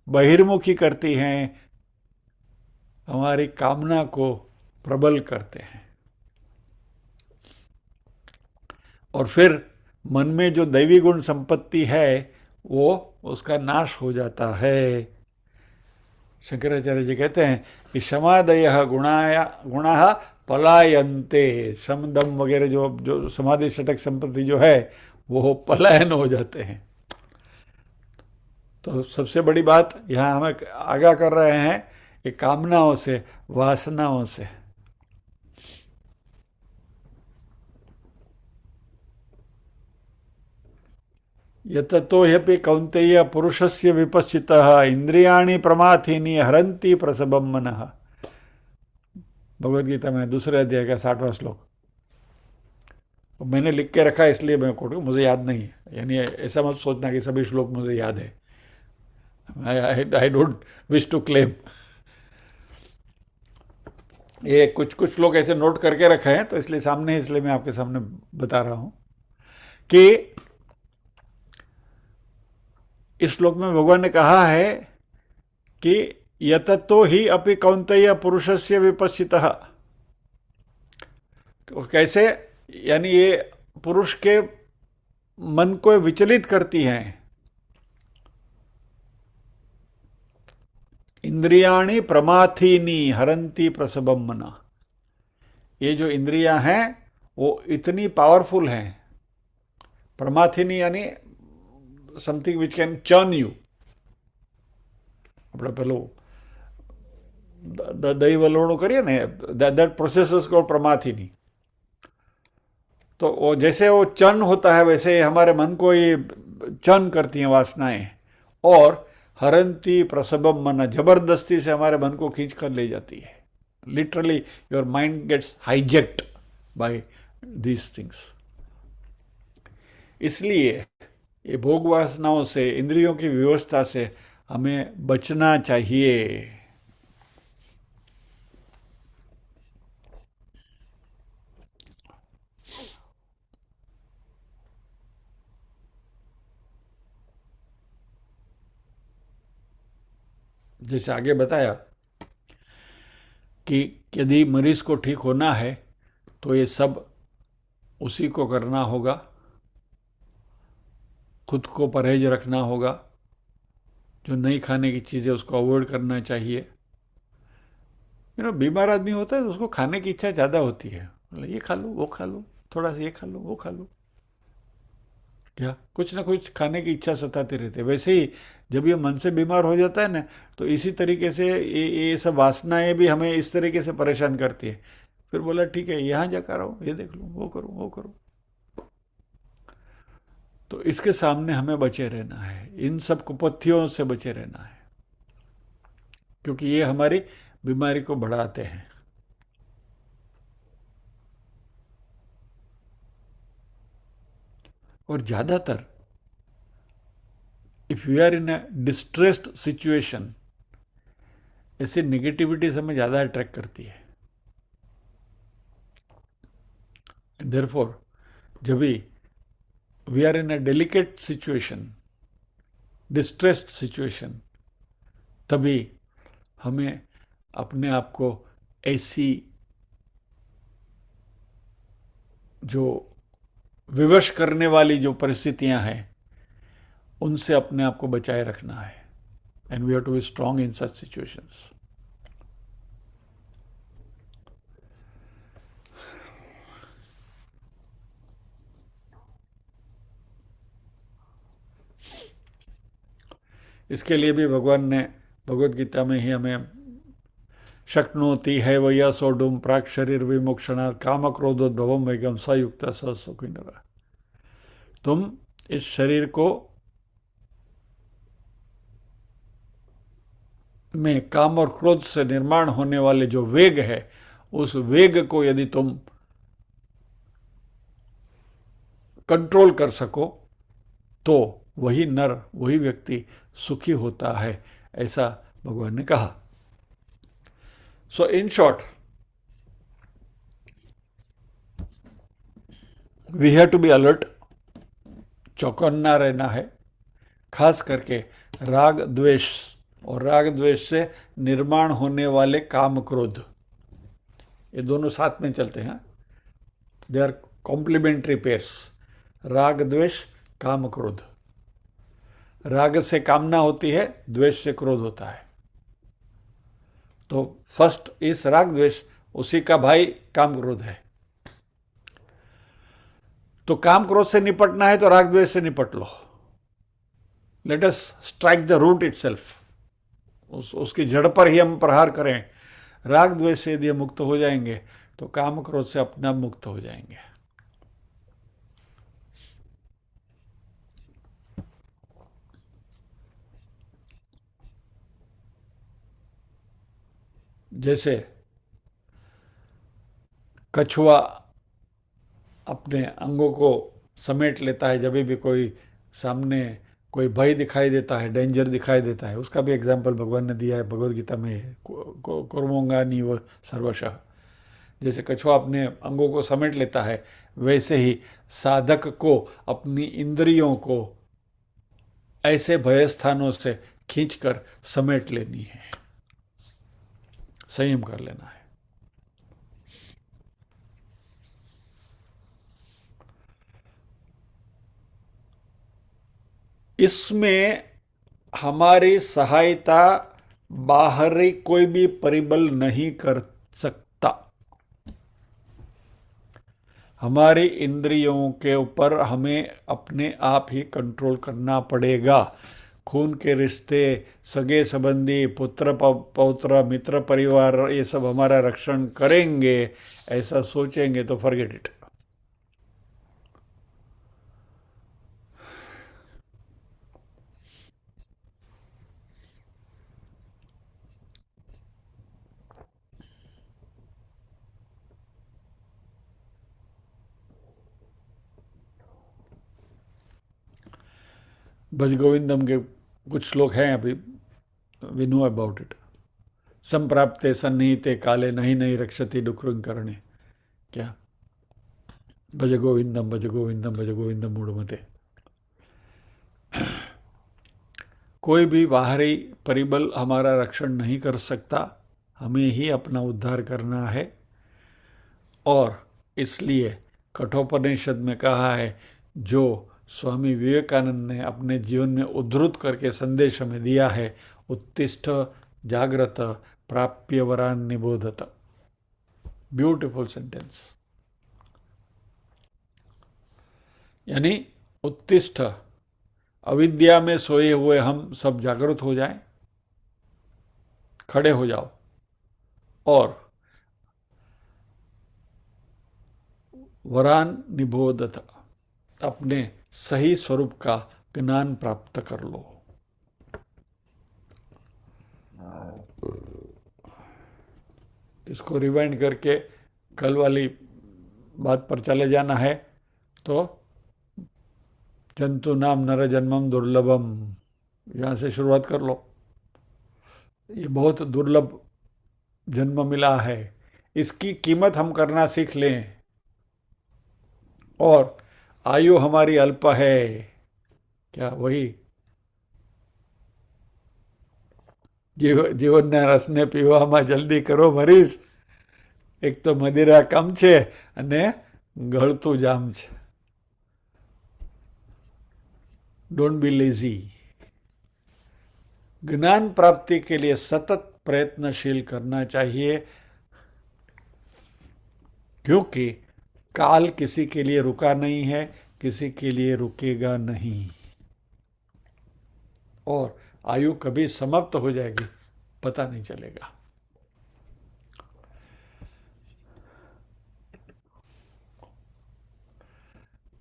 बहिर्मुखी करती हैं, हमारी कामना को प्रबल करते हैं. और फिर मन में जो दैवी गुण संपत्ति है वो उसका नाश हो जाता है. शंकराचार्य जी कहते हैं कि समादय गुणा पलायन्ते. शम दम वगैरह जो समाधि षटक संपत्ति जो है वो पलायन हो जाते हैं. तो सबसे बड़ी बात यहाँ हमें आगाह कर रहे हैं कि कामनाओं से, वासनाओं से. यततो ह्यपि कौन्तेय पुरुषस्य विपश्चितः इंद्रियाणि प्रमाथीनि हरन्ति प्रसभं मनः. भगवद गीता में 2 अध्याय का 60वां श्लोक. मैंने लिख के रखा है इसलिए मैं कोट, मुझे याद नहीं है. यानी ऐसा मत सोचना कि सभी श्लोक मुझे याद है. I don't wish to claim. ये कुछ कुछ लोग ऐसे नोट करके रखे हैं, तो इसलिए सामने, इसलिए मैं आपके सामने बता रहा हूं कि इस श्लोक में भगवान ने कहा है कि यततो ही अपि कौन्तेय पुरुषस्य विपश्चितः। कैसे? यानी ये पुरुष के मन को विचलित करती हैं। इंद्रियाणि प्रमाथीनी हरंती प्रसभम मना। ये जो इंद्रियां हैं वो इतनी पावरफुल हैं। प्रमाथीनी यानी something which can churn you. આપણે પેલું દહીં વલોણું કરીએ ને, दैट प्रोसेस को प्रमाथीनी। तो वो जैसे वो चन होता है वैसे हमारे मन को ये चन करती हैं वासनाएं, और हरंती प्रसभम मन, जबरदस्ती से हमारे मन को खींच कर ले जाती है। Literally your mind gets hijacked by these things. इसलिए ये भोग वासनाओं से, इंद्रियों की व्यवस्था से हमें बचना चाहिए। जैसे आगे बताया कि यदि मरीज को ठीक होना है तो ये सब उसी को करना होगा, खुद को परहेज रखना होगा, जो नहीं खाने की चीज़ें उसको अवॉइड करना चाहिए। बीमार आदमी होता है तो उसको खाने की इच्छा ज़्यादा होती है, मतलब ये खा लो, वो खा लो, थोड़ा सा ये खा लो, वो खा लो, क्या कुछ ना कुछ खाने की इच्छा सताती रहती है। वैसे ही जब ये मन से बीमार हो जाता है ना, तो इसी तरीके से ये सब वासनाएं भी हमें इस तरीके से परेशान करती है। फिर बोला ठीक है, यहाँ जाकर रहो, ये देख लो, वो करो, वो करो। तो इसके सामने हमें बचे रहना है, इन सब कुपत्थियों से बचे रहना है, क्योंकि ये हमारी बीमारी को बढ़ाते हैं। और ज़्यादातर if you are in a distressed situation, ऐसी नेगेटिविटीज हमें ज़्यादा अट्रैक्ट करती है। देयरफॉर जब भी we are in a delicate situation, distressed situation, तभी हमें अपने आप को ऐसी जो विवश करने वाली जो परिस्थितियां हैं उनसे अपने आप को बचाए रखना है। And we have to be strong in such situations. इसके लिए भी भगवान ने भगवद गीता में ही हमें शक्नोति है वैया सोडुम प्राक शरीर विमोक्षणा काम क्रोधोद्भवम वेगम सयुक्त सुखिंद्र। तुम इस शरीर को में काम और क्रोध से निर्माण होने वाले जो वेग है, उस वेग को यदि तुम कंट्रोल कर सको तो वही नर, वही व्यक्ति सुखी होता है, ऐसा भगवान ने कहा। So in short, we have to be alert, चौकन्ना रहना है, खास करके राग द्वेष और राग द्वेष से निर्माण होने वाले काम क्रोध, ये दोनों साथ में चलते हैं। दे आर कॉम्प्लीमेंट्री पेयर्स, राग द्वेष काम क्रोध। राग से कामना होती है, द्वेष से क्रोध होता है। तो फर्स्ट इस राग द्वेष, उसी का भाई काम क्रोध है। तो काम क्रोध से निपटना है तो राग द्वेष से निपट लो। Let us strike the root itself, उसकी जड़ पर ही हम प्रहार करें। राग द्वेष से यदि हम मुक्त हो जाएंगे तो काम क्रोध से अपने आप मुक्त हो जाएंगे। जैसे कछुआ अपने अंगों को समेट लेता है जब भी कोई सामने कोई भय दिखाई देता है, डेंजर दिखाई देता है। उसका भी एग्जाम्पल भगवान ने दिया है भगवद गीता में, कुर्मोंगानी व सर्वशः। जैसे कछुआ अपने अंगों को समेट लेता है, वैसे ही साधक को अपनी इंद्रियों को ऐसे भय स्थानों से खींचकर समेट लेनी है, संयम कर लेना है। इसमें हमारी सहायता बाहरी कोई भी परिबल नहीं कर सकता। हमारी इंद्रियों के ऊपर हमें अपने आप ही कंट्रोल करना पड़ेगा। खून के रिश्ते, सगे संबंधी, पुत्र पौत्र, मित्र परिवार, ये सब हमारा रक्षण करेंगे, ऐसा सोचेंगे तो फॉरगेट इट। भज गोविंदम के कुछ श्लोक हैं अभी, वी नो अबाउट इट। संप्राप्ते सन्निहिते काले नहीं नहीं रक्षति डुक्रुं करणे। क्या? भज गोविंदम भज गोविंदम भज गोविंदम मूढ़मते। कोई भी बाहरी परिबल हमारा रक्षण नहीं कर सकता, हमें ही अपना उद्धार करना है। और इसलिए कठोपनिषद में कहा है, जो स्वामी विवेकानंद ने अपने जीवन में उद्धृत करके संदेश में दिया है, उत्तिष्ठ जागृत प्राप्य वरान निबोधत। Beautiful sentence. यानी उत्तिष्ठ, अविद्या में सोए हुए हम सब जागृत हो जाएं, खड़े हो जाओ और वरान निबोधत, अपने सही स्वरूप का ज्ञान प्राप्त कर लो। इसको रिवाइंड करके कल वाली बात पर चले जाना है तो जंतु नाम नर जन्मम दुर्लभम, यहाँ से शुरुआत कर लो। ये बहुत दुर्लभ जन्म मिला है, इसकी कीमत हम करना सीख लें। और आयु हमारी अल्प है, क्या वही જીવનના રસને પીવામાં જલ્દી કરો મરીઝ, એક તો મદિરા કમ છે અને ગળતું જામ છે. Don't be lazy. ज्ञान प्राप्ति के लिए सतत प्रयत्नशील करना चाहिए, क्योंकि काल किसी के लिए रुका नहीं है, किसी के लिए रुकेगा नहीं, और आयु कभी समाप्त हो जाएगी पता नहीं चलेगा.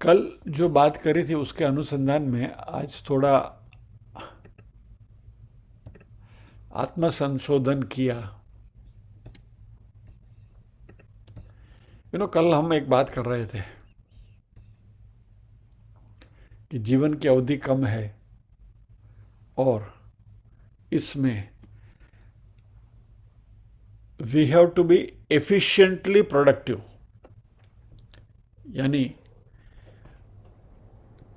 कल जो बात करी थी उसके अनुसंधान में आज थोड़ा आत्मसंशोधन किया. कल हम एक बात कर रहे थे कि जीवन की अवधि कम है और इसमें we have to be efficiently productive. यानी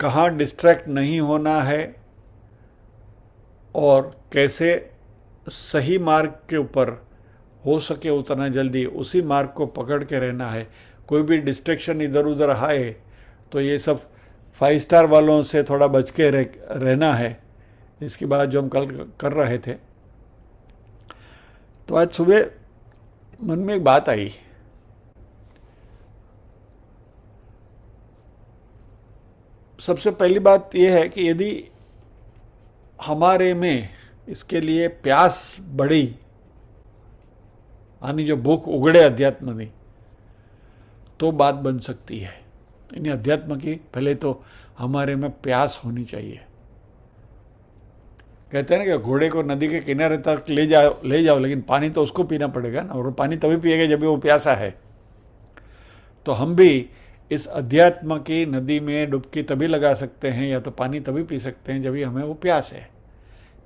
कहाँ डिस्ट्रैक्ट नहीं होना है और कैसे सही मार्ग के ऊपर हो सके उतना जल्दी उसी मार्ग को पकड़ के रहना है. कोई भी डिस्ट्रैक्शन इधर उधर आए तो ये सब 5 स्टार वालों से थोड़ा बच के रहना है. इसकी बात जो हम कल कर रहे थे, तो आज सुबह मन में एक बात आई. सबसे पहली बात यह है कि यदि हमारे में इसके लिए प्यास बढ़ी, यानी जो भूख उगड़े अध्यात्म में, तो बात बन सकती है. यानी अध्यात्म की पहले तो हमारे में प्यास होनी चाहिए. कहते हैं ना कि घोड़े को नदी के किनारे तक ले जाओ लेकिन पानी तो उसको पीना पड़ेगा ना, और पानी तभी पिएगा जब वो प्यासा है. तो हम भी इस अध्यात्म की नदी में डुबकी तभी लगा सकते हैं या तो पानी तभी पी सकते हैं जब भी हमें वो प्यास है.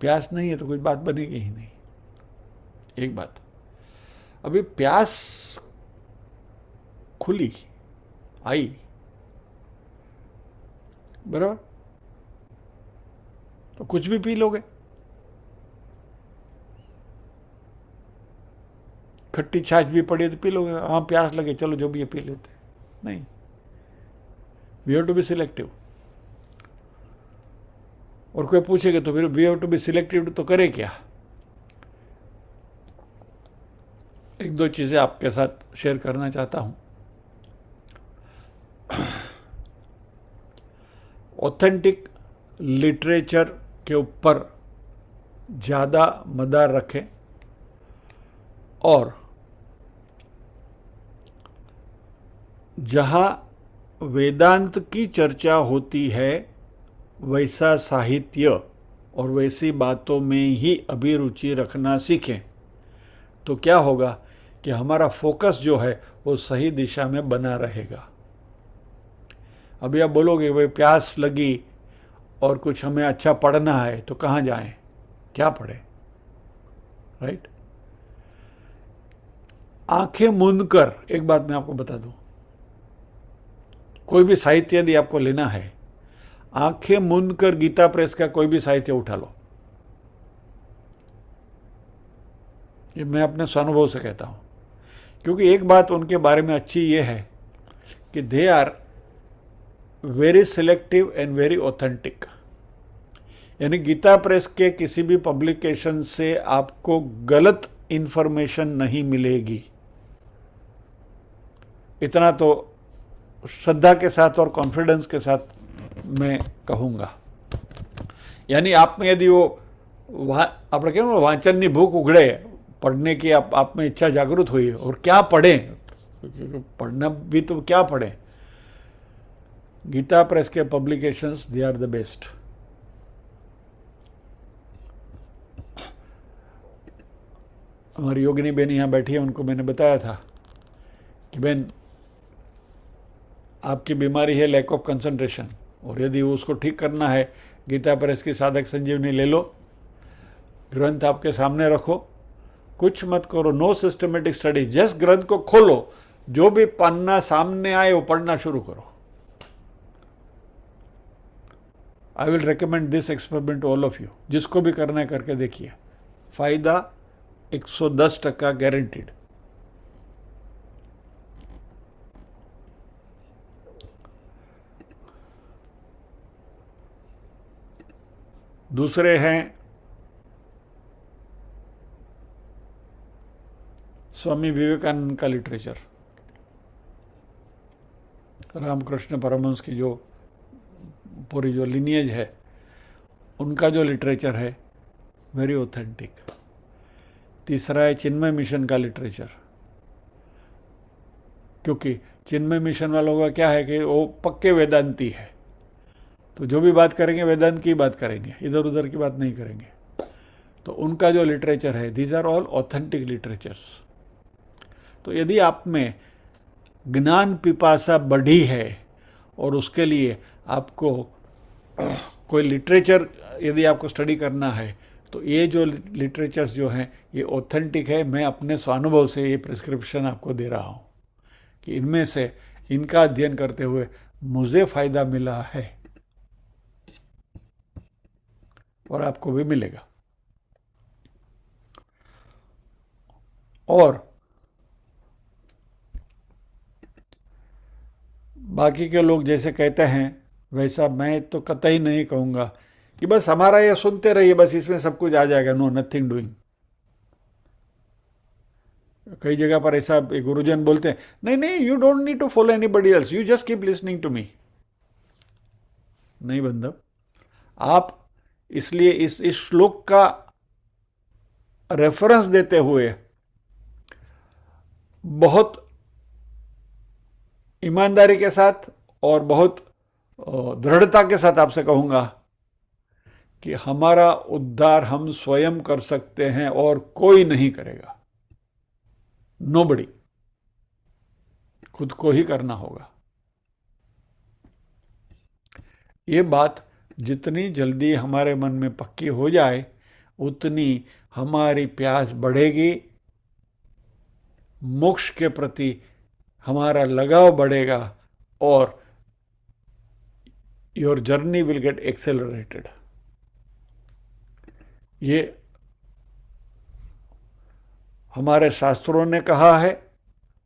प्यास नहीं है तो कुछ बात बनेगी ही नहीं. एक बात. अभी प्यास खुली आई, बराबर, तो कुछ भी पी लोगे। खट्टी छाछ भी पड़ी तो पी लोगे, हाँ प्यास लगे चलो जो भी है पी लेते। नहीं, we have to be selective. और कोई पूछेगा तो फिर we have to be selective तो करे क्या। एक दो चीज़ें आपके साथ शेयर करना चाहता हूँ। ऑथेंटिक लिटरेचर के ऊपर ज़्यादा मदार रखें और जहाँ वेदांत की चर्चा होती है वैसा साहित्य और वैसी बातों में ही अभिरुचि रखना सीखें, तो क्या होगा कि हमारा फोकस जो है वो सही दिशा में बना रहेगा। अभी आप बोलोगे भाई प्यास लगी और कुछ हमें अच्छा पढ़ना है तो कहाँ जाएं, क्या पढ़ें, राइट। आंखें मूंद कर, एक बात मैं आपको बता दूं, कोई भी साहित्य यदि आपको लेना है, आंखें मूंद कर गीता प्रेस का कोई भी साहित्य उठा लो। ये मैं अपने स्वानुभव से कहता हूं, क्योंकि एक बात उनके बारे में अच्छी ये है कि they are very selective and very authentic. यानी गीता प्रेस के किसी भी पब्लिकेशन से आपको गलत इंफॉर्मेशन नहीं मिलेगी, इतना तो श्रद्धा के साथ और कॉन्फिडेंस के साथ मैं कहूँगा। यानी आप में यदि वो આપણે કેમ વાંચનની ભૂખ ઉઘડે, पढ़ने की आप में इच्छा जागृत हुई और क्या पढ़ें, पढ़ना भी तो क्या पढ़ें, गीता प्रेस के publications they are the best. हमारी योगिनी बहन यहाँ बैठी है, उनको मैंने बताया था कि बहन आपकी बीमारी है लैक ऑफ कंसंट्रेशन, और यदि उसको ठीक करना है गीता प्रेस की साधक संजीवनी ले लो, ग्रंथ आपके सामने रखो, कुछ मत करो, नो सिस्टमेटिक स्टडी, जस्ट ग्रंथ को खोलो, जो भी पन्ना सामने आए वो पढ़ना शुरू करो। I will recommend this experiment all of you, जिसको भी करना है करके देखिए, फायदा 110% गारंटीड। दूसरे हैं स्वामी विवेकानंद का लिटरेचर, रामकृष्ण परमहंस की जो पूरी जो लिनिएज है, उनका जो लिटरेचर है वेरी ऑथेंटिक। तीसरा है चिन्मय मिशन का लिटरेचर, क्योंकि चिन्मय मिशन वालों का क्या है कि वो पक्के वेदांती है, तो जो भी बात करेंगे वेदांत की बात करेंगे, इधर उधर की बात नहीं करेंगे। तो उनका जो लिटरेचर है, these are all authentic literatures. तो यदि आप में ज्ञान पिपासा बढ़ी है और उसके लिए आपको कोई लिटरेचर यदि आपको स्टडी करना है, तो ये जो लिटरेचर्स जो हैं ये ऑथेंटिक है। मैं अपने स्वानुभव से ये प्रिस्क्रिप्शन आपको दे रहा हूँ कि इनमें से इनका अध्ययन करते हुए मुझे फ़ायदा मिला है और आपको भी मिलेगा। और बाकी के लोग जैसे कहते हैं वैसा मैं तो कतई नहीं कहूँगा कि बस हमारा ये सुनते रहिए, बस इसमें सब कुछ आ जाएगा। No, nothing doing. कई जगह पर ऐसा गुरुजन बोलते हैं, नहीं नहीं, you don't need to follow anybody else, you just keep listening to me. नहीं बंधव, आप इसलिए इस श्लोक का रेफरेंस देते हुए बहुत ईमानदारी के साथ और बहुत दृढ़ता के साथ आपसे कहूँगा कि हमारा उद्धार हम स्वयं कर सकते हैं और कोई नहीं करेगा। नोबडी, खुद को ही करना होगा। ये बात जितनी जल्दी हमारे मन में पक्की हो जाए उतनी हमारी प्यास बढ़ेगी, मोक्ष के प्रति हमारा लगाव बढ़ेगा और your journey will get accelerated. ये हमारे शास्त्रों ने कहा है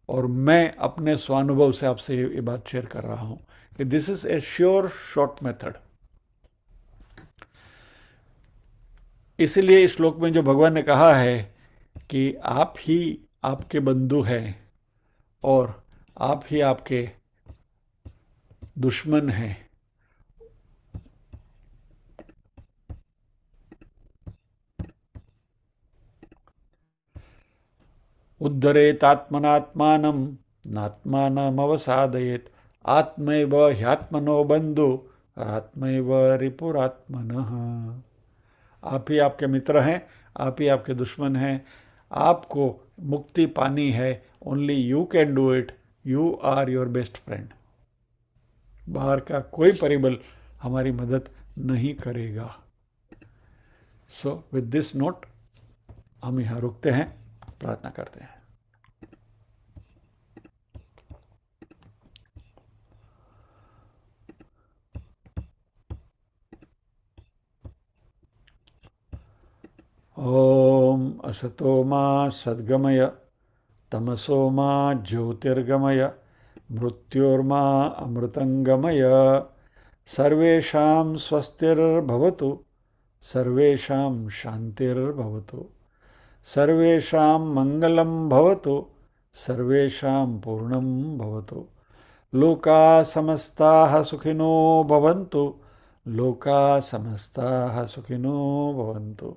और मैं अपने स्वानुभव से आपसे ये बात शेयर कर रहा हूं कि this is a sure short method. इसलिए इस श्लोक में जो भगवान ने कहा है कि आप ही आपके बंधु हैं और आप ही आपके दुश्मन हैं, उद्धरेत आत्मनात्मानं नात्मानम् अवसादयेत आत्मैव ह्यात्मनो बंधु आत्मैव रिपुरात्मनः। आप ही आपके मित्र हैं, आप ही आपके दुश्मन हैं। आपको मुक्ति पानी है, only you can do it, you are your best friend. बाहर का कोई परिबल हमारी मदद नहीं करेगा। सो विद दिस नोट हम यहाँ रुकते हैं, प्रार्थना करते हैं। ओम असतो मा सद्गमय तमसो मा ज्योतिर्गमय मृत्योर्मा अमृतंगमय। सर्वेषां स्वस्तिर्भवतु, सर्वेषां शान्तिर्भवतु, सर्वेषां मंगलं भवतु, सर्वेषां पूर्णं भवतु। लोकाः समस्ताः सुखिनो भवन्तु, लोकाः समस्ताः सुखिनो भवन्तु।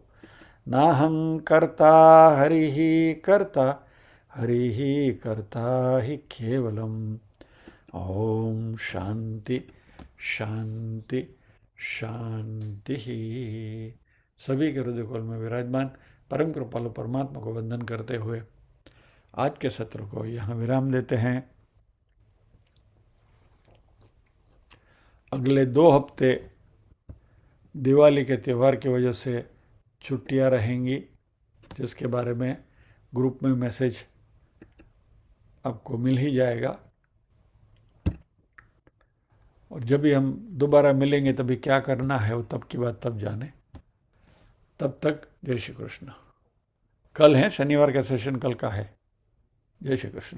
नाहं कर्ता हरिः कर्ता, हरिः कर्ता हि केवलम्। ओम शांति शांति शांति। सभी के हृदय कमल में विराजमान परम कृपालु परमात्मा को वंदन करते हुए आज के सत्र को यहाँ विराम देते हैं। अगले 2 हफ्ते दिवाली के त्यौहार की वजह से छुट्टियां रहेंगी, जिसके बारे में ग्रुप में मैसेज आपको मिल ही जाएगा। और जब भी हम दोबारा मिलेंगे तभी क्या करना है वो तब की बात तब जाने। तब तक जय श्री कृष्ण। कल है शनिवार का सेशन, कल का है। जय श्री कृष्ण।